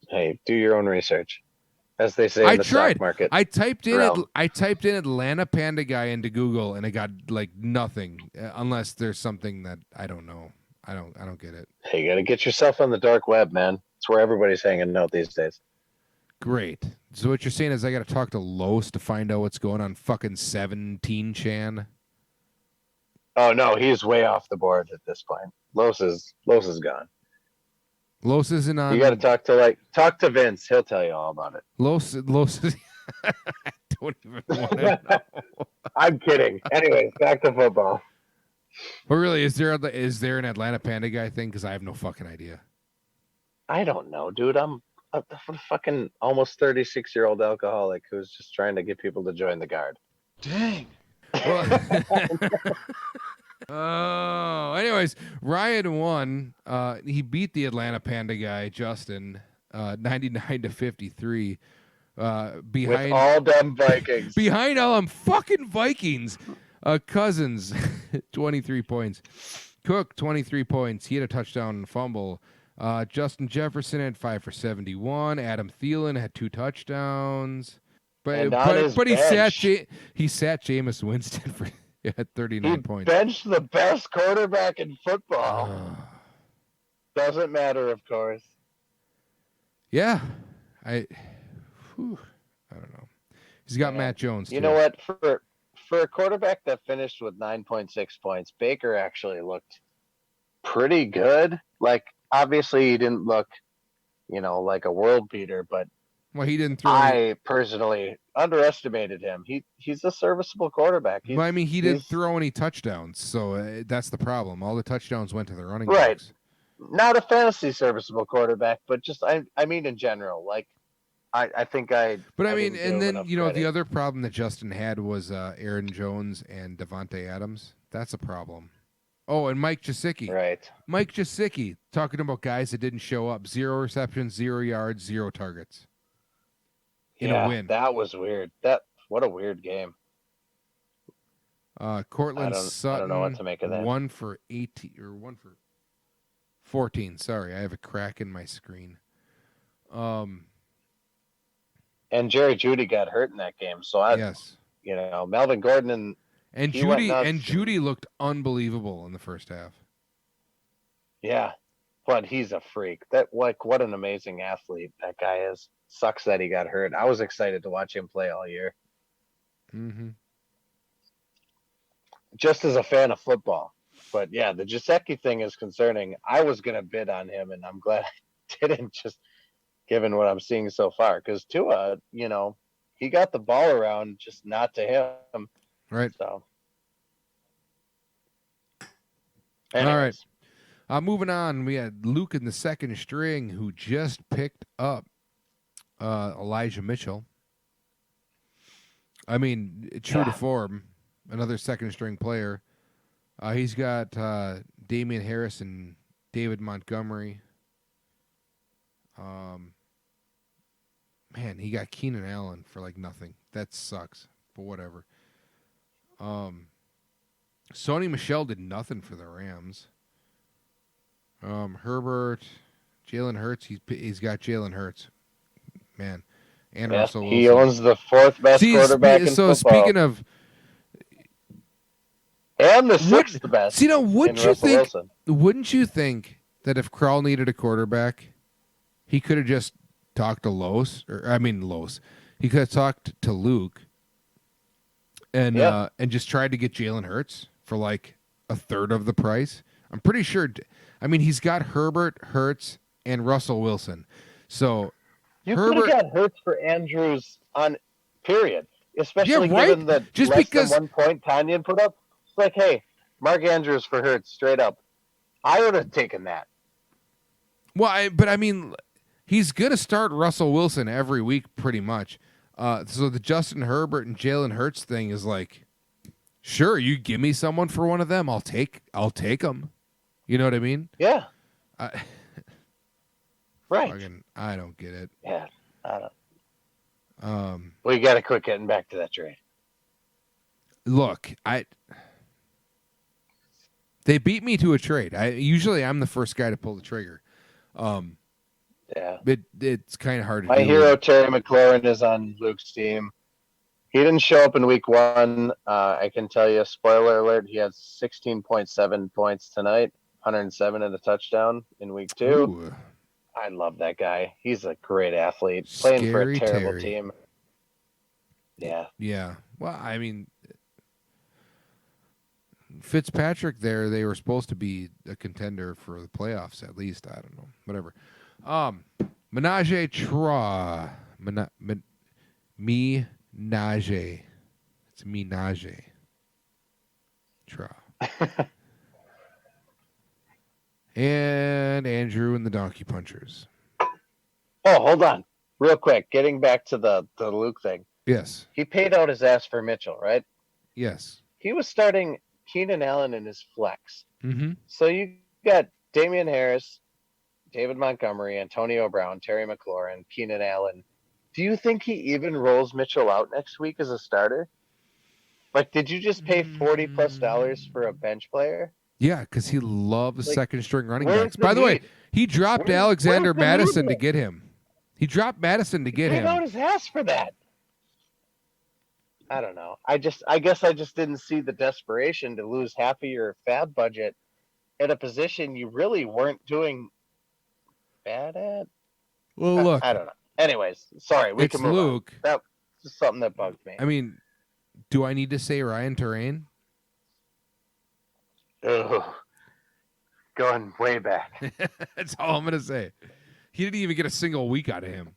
Hey, do your own research, as they say in the stock market. I typed in Atlanta Panda guy into Google, and it got like nothing, unless there's something that I don't know. I don't get it. Hey, you got to get yourself on the dark web, man. It's where everybody's hanging out these days. Great. So what you're saying is I got to talk to Los to find out what's going on fucking 17chan? Oh, no, he's way off the board at this point. Los is gone. Los isn't on. You got to talk to Vince. He'll tell you all about it. Los is. I don't even want to know. I'm kidding. Anyways, back to football. But really, is there an Atlanta Panda guy thing? Because I have no fucking idea. I don't know, dude. I'm a fucking almost 36-year-old alcoholic who's just trying to get people to join the guard. Dang. Oh, anyways, Ryan won. He beat the Atlanta Panda guy, Justin, 99-53. Behind with all them Vikings. Behind all them fucking Vikings. Cousins, 23 points. Cook, 23 points. He had a touchdown and fumble. Justin Jefferson had 5 for 71. Adam Thielen had 2 touchdowns. But he sat Jameis Winston for 39 points. Benched the best quarterback in football. Doesn't matter, of course. Yeah. I don't know. He's got Matt Jones, too. You know what? For a quarterback that finished with 9.6 points, Baker actually looked pretty good. Like, obviously, he didn't look, like a world beater, but he didn't throw. I personally underestimated him. He's a serviceable quarterback. He didn't throw any touchdowns, so that's the problem. All the touchdowns went to the running right. backs. Not a fantasy serviceable quarterback, but just I mean in general, like. I think I. But I mean, and then the other problem that Justin had was Aaron Jones and Devontae Adams. That's a problem. Oh, and Mike Gesicki. Right. Mike Gesicki, talking about guys that didn't show up. 0 receptions, 0 yards, 0 targets. In a win. That was weird. What a weird game. Cortland Sutton. I don't know what to make of that. 1 for 18 or 1 for 14. Sorry, I have a crack in my screen. And Jerry Jeudy got hurt in that game, so Melvin Gordon and Jeudy looked unbelievable in the first half. Yeah, but he's a freak. What an amazing athlete that guy is. Sucks that he got hurt. I was excited to watch him play all year. Mm-hmm. Just as a fan of football, but yeah, the Gesicki thing is concerning. I was gonna bid on him, and I'm glad I didn't. Just given what I'm seeing so far, because Tua, he got the ball around, just not to him. Right. So. Anyways. All right. Moving on, we had Luke in the second string who just picked up Elijah Mitchell. I mean, true to form, another second string player. He's got Damian Harris and David Montgomery. Man, he got Keenan Allen for like nothing. That sucks, but whatever. Sony Michel did nothing for the Rams. Herbert, Jalen Hurts. He's got Jalen Hurts, man, and Russell Wilson. He owns the 4th best quarterback in football. So speaking of, and the 6th best. Wouldn't you think that if Krall needed a quarterback, he could have just talked to Los? He could have talked to Luke, and just tried to get Jalen Hurts for like a third of the price. I'm pretty sure. I mean, he's got Herbert, Hurts, and Russell Wilson. So you could have got Hurts for Andrews on period, especially given the than 1 point Tanyan put up. It's like, hey, Mark Andrews for Hurts, straight up. I would have taken that. Well, but he's gonna start Russell Wilson every week, pretty much. So the Justin Herbert and Jalen Hurts thing is like, sure, you give me someone for one of them, I'll take them. You know what I mean? Yeah. Right. Fucking, I don't get it. Yeah. I don't. Well, you got to quit getting back to that trade. Look, they beat me to a trade. Usually I'm the first guy to pull the trigger. Yeah. It's kind of hard to My do. hero, Terry McLaurin, is on Luke's team. He didn't show up in week 1. I can tell you, spoiler alert, he has 16.7 points tonight, 107 and a touchdown in week 2. Ooh. I love that guy. He's a great athlete. Playing for a terrible Terry. team. Yeah. Yeah. Well, I mean, Fitzpatrick there, they were supposed to be a contender for the playoffs at least. I don't know. Whatever. Menage a trois. Menage. It's menage. Trois. And Andrew and the Donkey Punchers. Oh, hold on. Real quick. Getting back to the Luke thing. Yes. He paid out his ass for Mitchell, right? Yes. He was starting Keenan Allen in his flex. Mm-hmm. So you got Damian Harris, David Montgomery, Antonio Brown, Terry McLaurin, Keenan Allen. Do you think he even rolls Mitchell out next week as a starter? Like, did you just pay $40+ for a bench player? Yeah, because he loves Like, second string running where's backs. the By the way, need? he dropped Where's Alexander the Madison need? to get him. He dropped Madison to get Paid him. out his ass for that. I don't know. I guess I just didn't see the desperation to lose half of your fab budget at a position you really weren't doing bad at. Well, look, I don't know. Anyways, sorry. We it's can move Luke. on. That's just something that bugged me. I mean, do I need to say Ryan Terrain? Ugh. Going way back. That's all I'm gonna say. He didn't even get a single week out of him.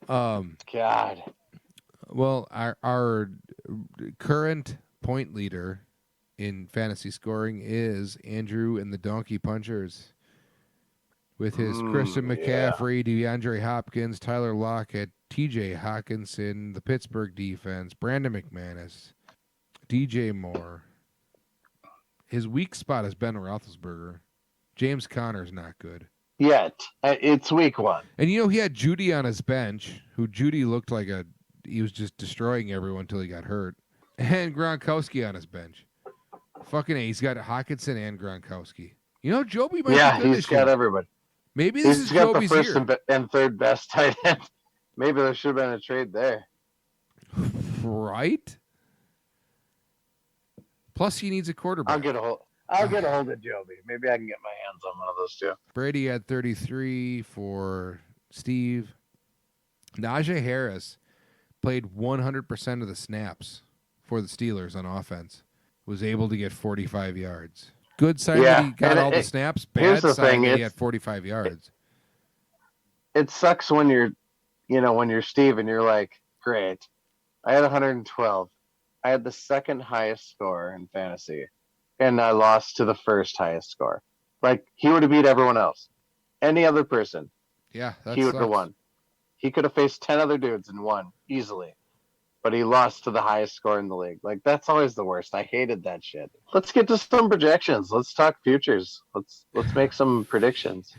God. Well, our current point leader in fantasy scoring is Andrew and the Donkey Punchers, with his Christian McCaffrey, DeAndre Hopkins, Tyler Lockett, T.J. Hawkinson, the Pittsburgh defense, Brandon McManus, DJ Moore. His weak spot is Ben Roethlisberger. James Conner's not good. Yet. It's week 1. And you know, he had Judy on his bench, who Judy looked like he was just destroying everyone until he got hurt. And Gronkowski on his bench. Fucking A, he's got Hawkinson and Gronkowski. You know, Joby might be good He's this got year. everybody. Maybe this He's is got Joby's the first year. and third best tight end. Maybe there should have been a trade there. Right? Plus, he needs a quarterback. I'll get a hold of Joby. Maybe I can get my hands on one of those two. Brady had 33 for Steve. Najee Harris played 100% of the snaps for the Steelers on offense. Was able to get 45 yards. Good sign that he got all the snaps. Bad sign that he had 45 yards. It sucks when you're Steve and you're like, great. I had 112. I had the second highest score in fantasy, and I lost to the first highest score. Like, he would have beat everyone else. Any other person, Yeah, he would have won. He could have faced 10 other dudes and won easily, but he lost to the highest score in the league. Like, that's always the worst. I hated that shit. Let's get to some projections. Let's talk futures. Let's make some predictions.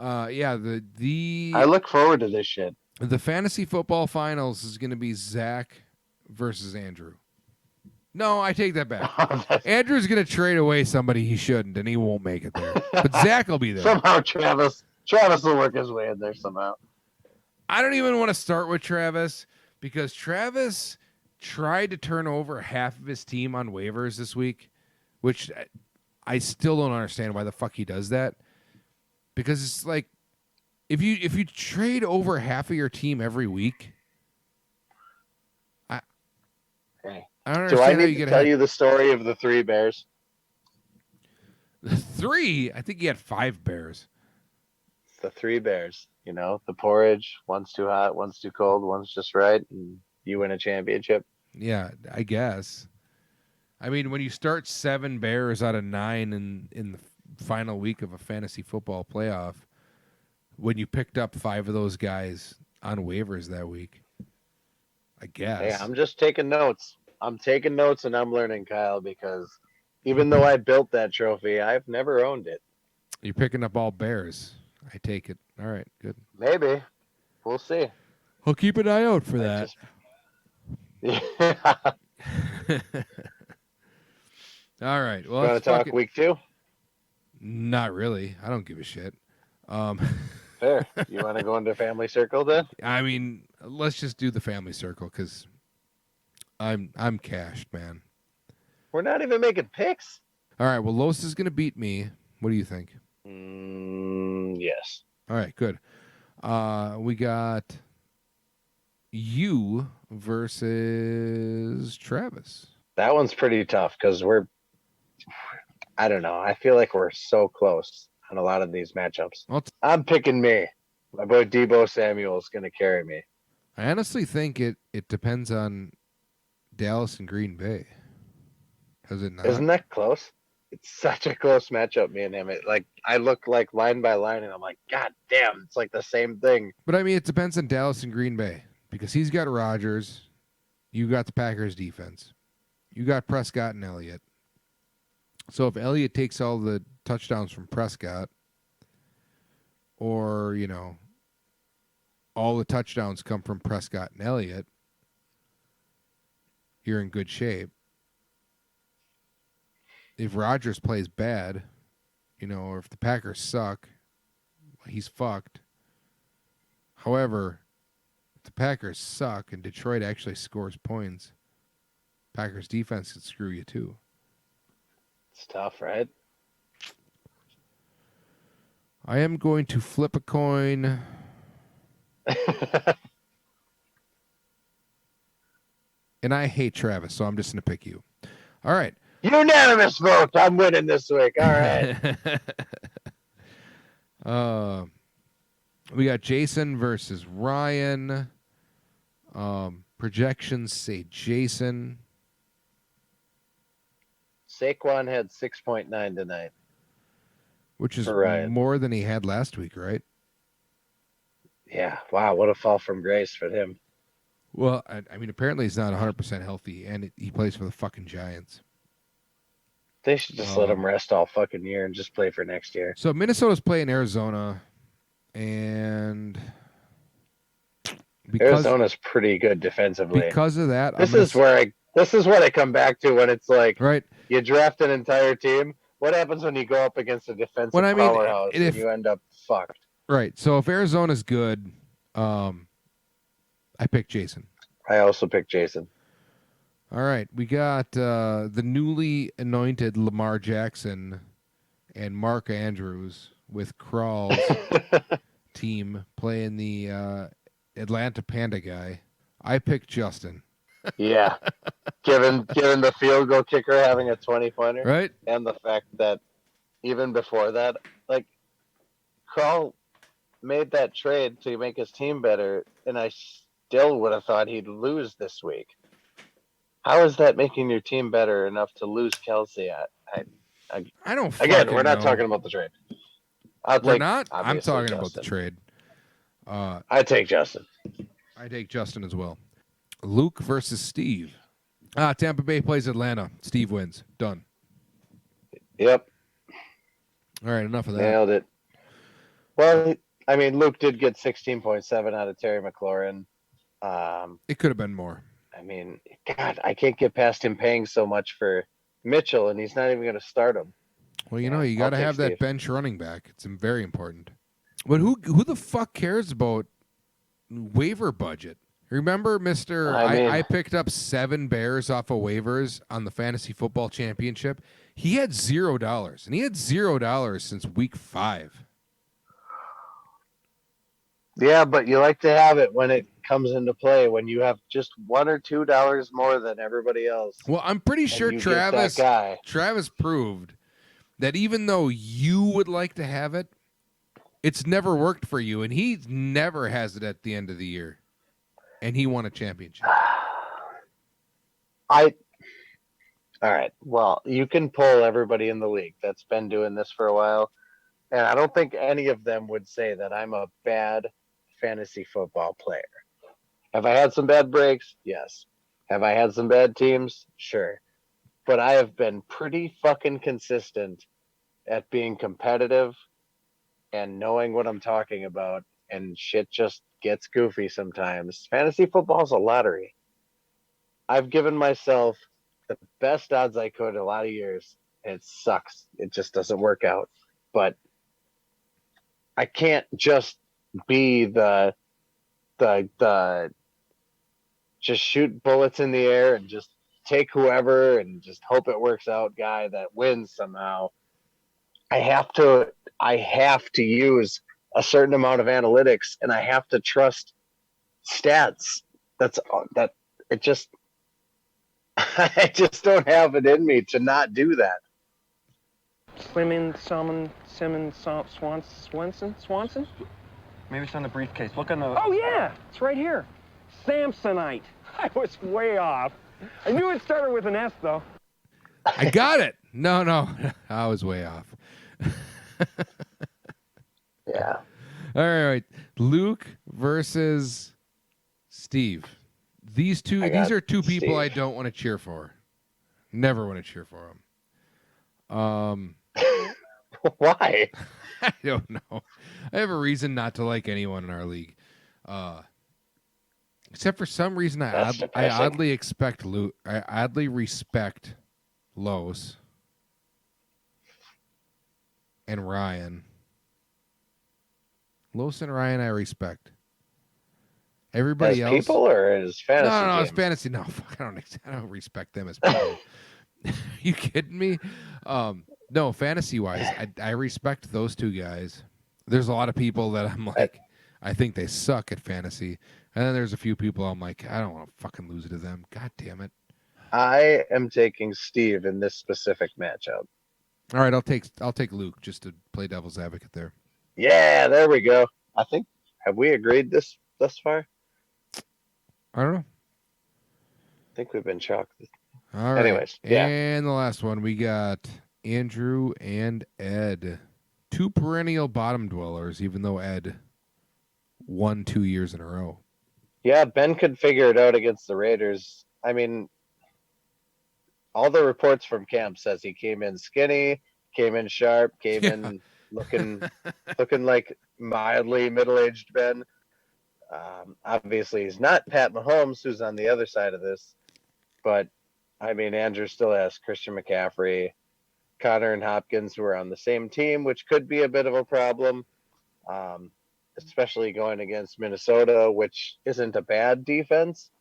Yeah, the I look forward to this shit. The fantasy football finals is going to be Zach versus Andrew. No, I take that back. Andrew's going to trade away somebody he shouldn't, and he won't make it there. But Zach will be there. Somehow Travis will work his way in there somehow. I don't even want to start with Travis because Travis tried to turn over half of his team on waivers this week, which I still don't understand why the fuck he does that. Because it's like, if you trade over half of your team every week, I don't understand Do I how need you to get tell you the story of the 3 bears? The 3? I think he had 5 bears. The 3 bears. You know, the porridge. One's too hot, one's too cold, one's just right, and you win a championship. Yeah, I guess. I mean, when you start 7 bears out of 9 in the final week of a fantasy football playoff, when you picked up 5 of those guys on waivers that week, I guess. Hey, I'm just taking notes. I'm taking notes and I'm learning, Kyle, because even though I built that trophy, I've never owned it. You're picking up all bears. I take it. All right, good. Maybe. We'll see. I'll keep an eye out for that. Yeah. All right. Well, You want let's to talk fucking... week 2? Not really. I don't give a shit. Fair. You want to go into family circle then? I mean, let's just do the family circle because I'm cashed, man. We're not even making picks. All right. Well, Los is gonna beat me. What do you think? Yes. All right. Good. We got you versus Travis. That one's pretty tough because I don't know. I feel like we're so close on a lot of these matchups. Well, I'm picking me. My boy Deebo Samuel is going to carry me. I honestly think it depends on Dallas and Green Bay. Has it not? Isn't that close? It's such a close matchup, me and him. I look like line by line, and I'm like, God damn, it's like the same thing. But I mean, it depends on Dallas and Green Bay because he's got Rodgers. You got the Packers defense. You got Prescott and Elliott. So if Elliott takes all the touchdowns from Prescott, or, all the touchdowns come from Prescott and Elliott, you're in good shape. If Rodgers plays bad, or if the Packers suck, he's fucked. However, if the Packers suck and Detroit actually scores points, Packers defense could screw you too. It's tough, right? I am going to flip a coin. And I hate Travis, so I'm just going to pick you. All right. Unanimous vote. I'm winning this week. All right. We got Jason versus Ryan. Projections say Jason. Saquon had 6.9 tonight. Which is Ryan. more than he had last week, right? Yeah. Wow. What a fall from grace for him. Well, I mean, apparently he's not 100% healthy, and he plays for the fucking Giants. They should just let him rest all fucking year and just play for next year. So Minnesota's playing Arizona, and Arizona's pretty good defensively. Because of that, this is what I come back to when it's like, right? You draft an entire team. What happens when you go up against a defensive powerhouse and you end up fucked? Right. So if Arizona's good, I pick Jason. I also pick Jason. All right. We got the newly anointed Lamar Jackson and Mark Andrews with Krawl's team playing the Atlanta Panda guy. I pick Justin. Yeah. Given the field goal kicker having a 20-pointer. Right. And the fact that even before that, like, Kral made that trade to make his team better, and I still would have thought he'd lose this week. How is that making your team better enough to lose Kelsey at? I don't. Again, we're not know. talking about the trade. We're not. I'm talking about the trade. I take Justin. I take Justin as well. Luke versus Steve. Tampa Bay plays Atlanta. Steve wins. Done. Yep. All right, enough of that. Nailed it. Well, I mean, Luke did get 16.7 out of Terry McLaurin. It could have been more. I mean, God, I can't get past him paying so much for Mitchell, and he's not even going to start him. Well, you got to have that bench running back. It's very important. But who the fuck cares about waiver budget? Remember, Mr. I picked up 7 Bears off of waivers on the Fantasy Football Championship. He had $0, and he had $0 since week 5. Yeah, but you like to have it when it comes into play, when you have just $1 or $2 more than everybody else. Well, I'm pretty sure Travis proved that even though you would like to have it, it's never worked for you, and he never has it at the end of the year. And he won a championship. All right. Well, you can pull everybody in the league that's been doing this for a while, and I don't think any of them would say that I'm a bad fantasy football player. Have I had some bad breaks? Yes. Have I had some bad teams? Sure. But I have been pretty fucking consistent at being competitive and knowing what I'm talking about, and shit just gets goofy sometimes. Fantasy football is a lottery. I've given myself the best odds I could a lot of years, and it sucks. It just doesn't work out. But I can't just be the just shoot bullets in the air and just take whoever and just hope it works out guy that wins somehow. I have to use a certain amount of analytics, and I have to trust stats. That it just I just don't have it in me to not do that. Swanson? Maybe it's on the briefcase. Look on the... Oh, yeah! It's right here. Samsonite. I was way off. I knew it started with an S, though. I got it. No. I was way off. Yeah. All right. Luke versus Steve. These are two people Steve. I don't want to cheer for. Never want to cheer for them. Why? I don't know. I have a reason not to like anyone in our league. Except for some reason I oddly expect Luke. I oddly respect Los and Ryan. Los and Ryan I respect. Everybody as else, people or as fantasy? No, games? it's fantasy. No, fuck, I don't respect them as people. You kidding me? No, fantasy wise, I respect those two guys. There's a lot of people that I'm like, I think they suck at fantasy, and then there's a few people I'm like, I don't want to fucking lose to them. God damn it! I am taking Steve in this specific matchup. All right, I'll take Luke just to play devil's advocate there. Yeah, there we go. I think have we agreed this thus far? I don't know. I think we've been shocked. All right. Anyways, yeah. And the last one, we got Andrew and Ed. Two perennial bottom dwellers, even though Ed won 2 years in a row. Yeah, Ben could figure it out against the Raiders. I mean, all the reports from camp says he came in skinny, came in sharp, came in looking like mildly middle-aged Ben. Obviously, he's not Pat Mahomes, who's on the other side of this. But, I mean, Andrew still has Christian McCaffrey, Connor and Hopkins, who are on the same team, which could be a bit of a problem, especially going against Minnesota, which isn't a bad defense.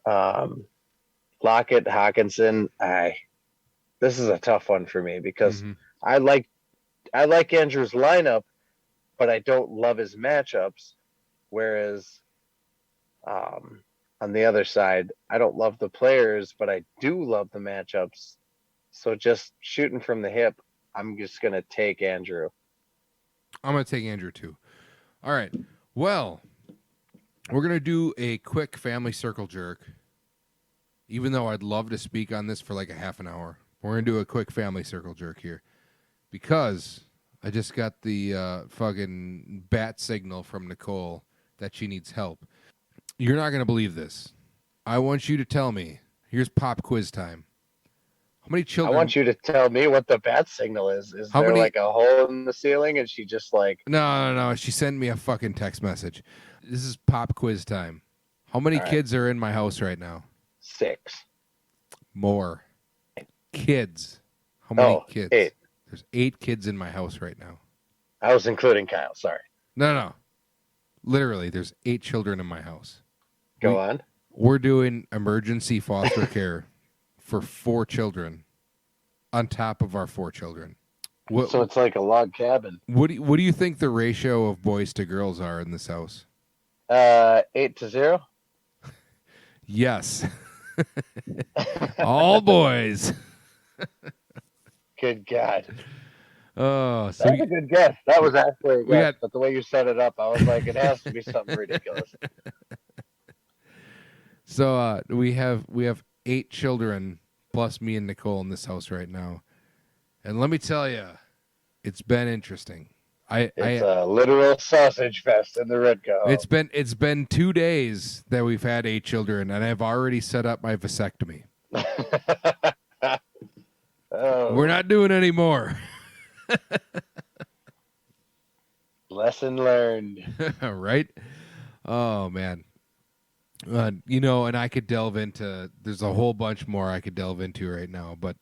Lockett, Hawkinson, this is a tough one for me because I like Andrew's lineup, but I don't love his matchups. Whereas on the other side, I don't love the players, but I do love the matchups. So just shooting from the hip, I'm just going to take Andrew. I'm going to take Andrew too. All right. Well, we're going to do a quick family circle jerk. Even though I'd love to speak on this for like a half an hour. We're going to do a quick family circle jerk here. Because I just got the fucking bat signal from Nicole that she needs help. You're not going to believe this. I want you to tell me. Here's pop quiz time. How many children? I want you to tell me what the bat signal is. Is How there many... like a hole in the ceiling and she just like... No. She sent me a fucking text message. This is pop quiz time. How many kids are in my house right now? 6. More. Kids. How many kids? 8. There's 8 kids in my house right now. I was including Kyle. Sorry. No. Literally, there's 8 children in my house. Go on. We're doing emergency foster care for 4 children on top of our 4 children. So it's like a log cabin. What do you think the ratio of boys to girls are in this house? 8-0. Yes. All boys. Good God. Oh, so that's a good guess. That was actually a guess, but the way you set it up, I was like, it has to be something ridiculous. So we have 8 children plus me and Nicole in this house right now. And let me tell you, it's been interesting. It's a literal sausage fest in the Redco. It's been 2 days that we've had 8 children, and I've already set up my vasectomy. Oh, We're not doing any more. lesson learned. Right? Oh man. And I could delve into. There's a whole bunch more I could delve into right now, but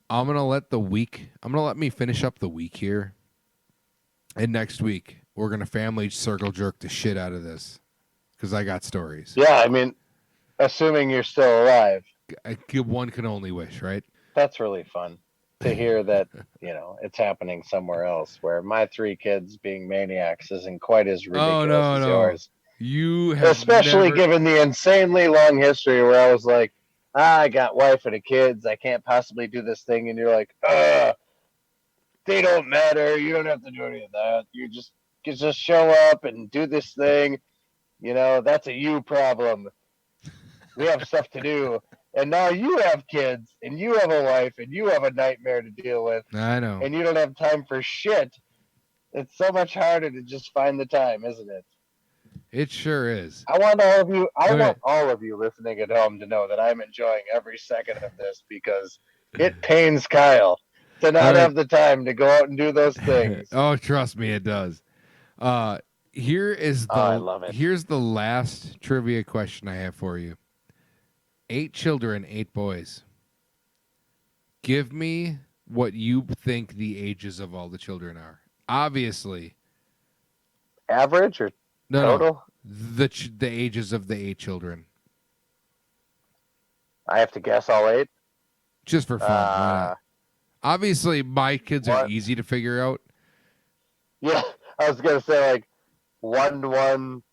I'm gonna let me finish up the week here, and next week we're gonna family circle jerk the shit out of this because I got stories. Yeah, I mean, assuming you're still alive, One can only wish, right? that's really fun to hear that, it's happening somewhere else where my 3 kids being maniacs isn't quite as ridiculous as yours. You have Especially never... given the insanely long history where I was like, I got wife and kids, I can't possibly do this thing, and you're like, they don't matter, you don't have to do any of that. You just show up and do this thing. That's a you problem. We have stuff to do. And now you have kids, and you have a wife, and you have a nightmare to deal with. I know. And you don't have time for shit. It's so much harder to just find the time, isn't it? It sure is. I want all of you listening at home to know that I'm enjoying every second of this because it pains Kyle to not have the time to go out and do those things. Oh, trust me, it does. I love it. Here's the last trivia question I have for you. 8 children, 8 boys. Give me what you think the ages of all the children are. Obviously. Average or total? No, the ages of the 8 children. I have to guess all 8? Just for fun. Obviously, my kids are easy to figure out. Yeah, I was going to say like 1,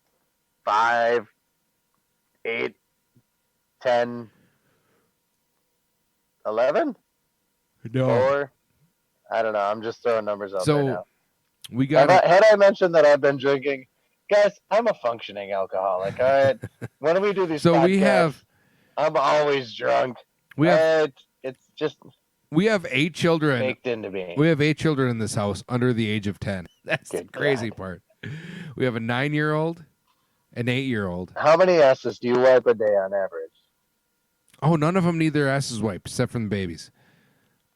5, 8, 10, 11? No. 4? I don't know. I'm just throwing numbers out there now. We got. Had I mentioned that I've been drinking, guys, I'm a functioning alcoholic. All right. When we do these podcasts, I'm always drunk. It's just. We have 8 children baked into me. We have 8 children in this house under the age of 10. That's the crazy part. We have a 9-year-old, an 8-year-old. How many asses do you wipe a day on average? Oh, none of them need their asses wiped except for the babies.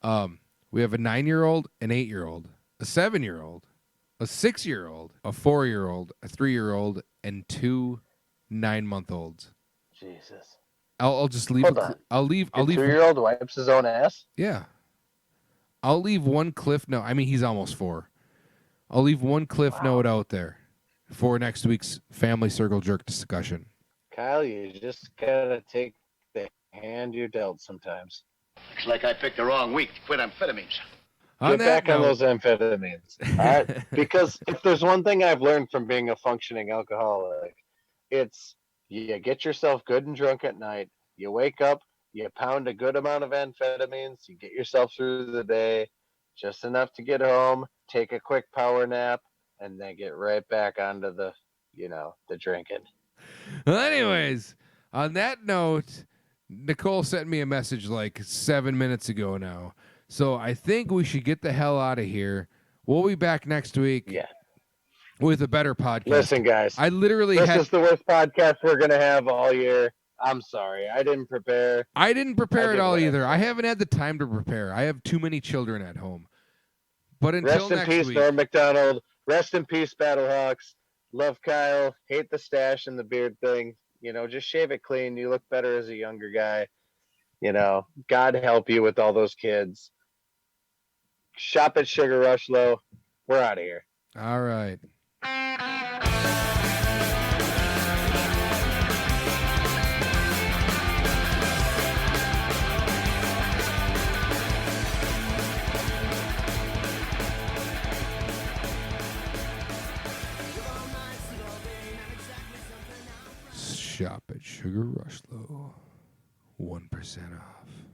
We have a 9-year-old, an 8-year-old, a 7-year-old, a 6-year-old, a 4-year-old, a 3-year-old, and 2 9-month-olds. Jesus. I'll just leave. I'll leave. A 2-year-old wipes his own ass? Yeah. I'll leave one cliff note. I mean, he's almost 4. I'll leave one cliff note out there for next week's family circle jerk discussion. Kyle, you just gotta take the hand you're dealt sometimes. Looks like I picked the wrong week to quit amphetamines. Get back on those amphetamines. All right? Because if there's one thing I've learned from being a functioning alcoholic, it's you get yourself good and drunk at night, you wake up, you pound a good amount of amphetamines, you get yourself through the day, just enough to get home, take a quick power nap, and then get right back onto the drinking. Well, anyways, on that note, Nicole sent me a message like 7 minutes ago now. So I think we should get the hell out of here. We'll be back next week with a better podcast. Listen, guys. This is the worst podcast we're going to have all year. I'm sorry. I didn't prepare. I didn't prepare at all either. I haven't had the time to prepare. I have too many children at home. But until next week. Rest in peace, Norm Mcdonald. Rest in peace, Battlehawks. Love Kyle. Hate the stash and the beard thing. Just shave it clean. You look better as a younger guy. God help you with all those kids. Shop at Sugar Rush Low. We're out of here. All right. Shop at Sugar Rush Low. 1% off.